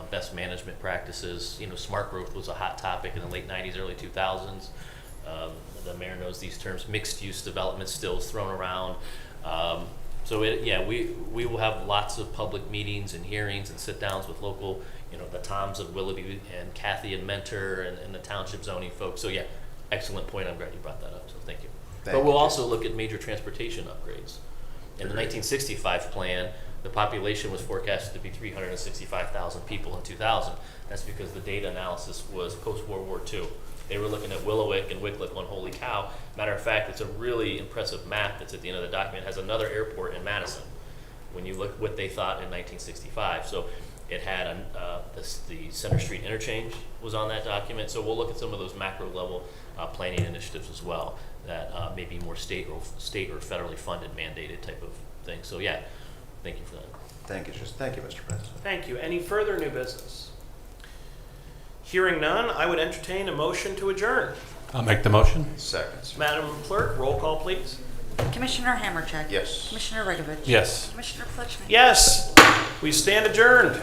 best management practices. You know, smart growth was a hot topic in the late 90s, early 2000s. The mayor knows these terms. Mixed use development still is thrown around. So we will have lots of public meetings and hearings and sit downs with local, the Toms of Willoughby and Kathy and Mentor and the township zoning folks. So yeah, excellent point. I'm glad you brought that up. So thank you. But we'll also look at major transportation upgrades. In the 1965 plan, the population was forecasted to be 365,000 people in 2000. That's because the data analysis was post-World War II. They were looking at Willowick and Wickliffe on Holy Cow. Matter of fact, it's a really impressive map that's at the end of the document. It has another airport in Madison when you look what they thought in 1965. So it had the Center Street interchange was on that document. So we'll look at some of those macro level planning initiatives as well that may be more state or federally funded, mandated type of thing. So yeah, thank you for that. Thank you, Thank you, Mr. President. Thank you. Any further new business? Hearing none, I would entertain a motion to adjourn. I'll make the motion. Seconds. Madam Clerk, roll call, please. Commissioner Hammercheck. Yes. Commissioner Regovich. Yes. Commissioner Pletchnik. Yes, we stand adjourned.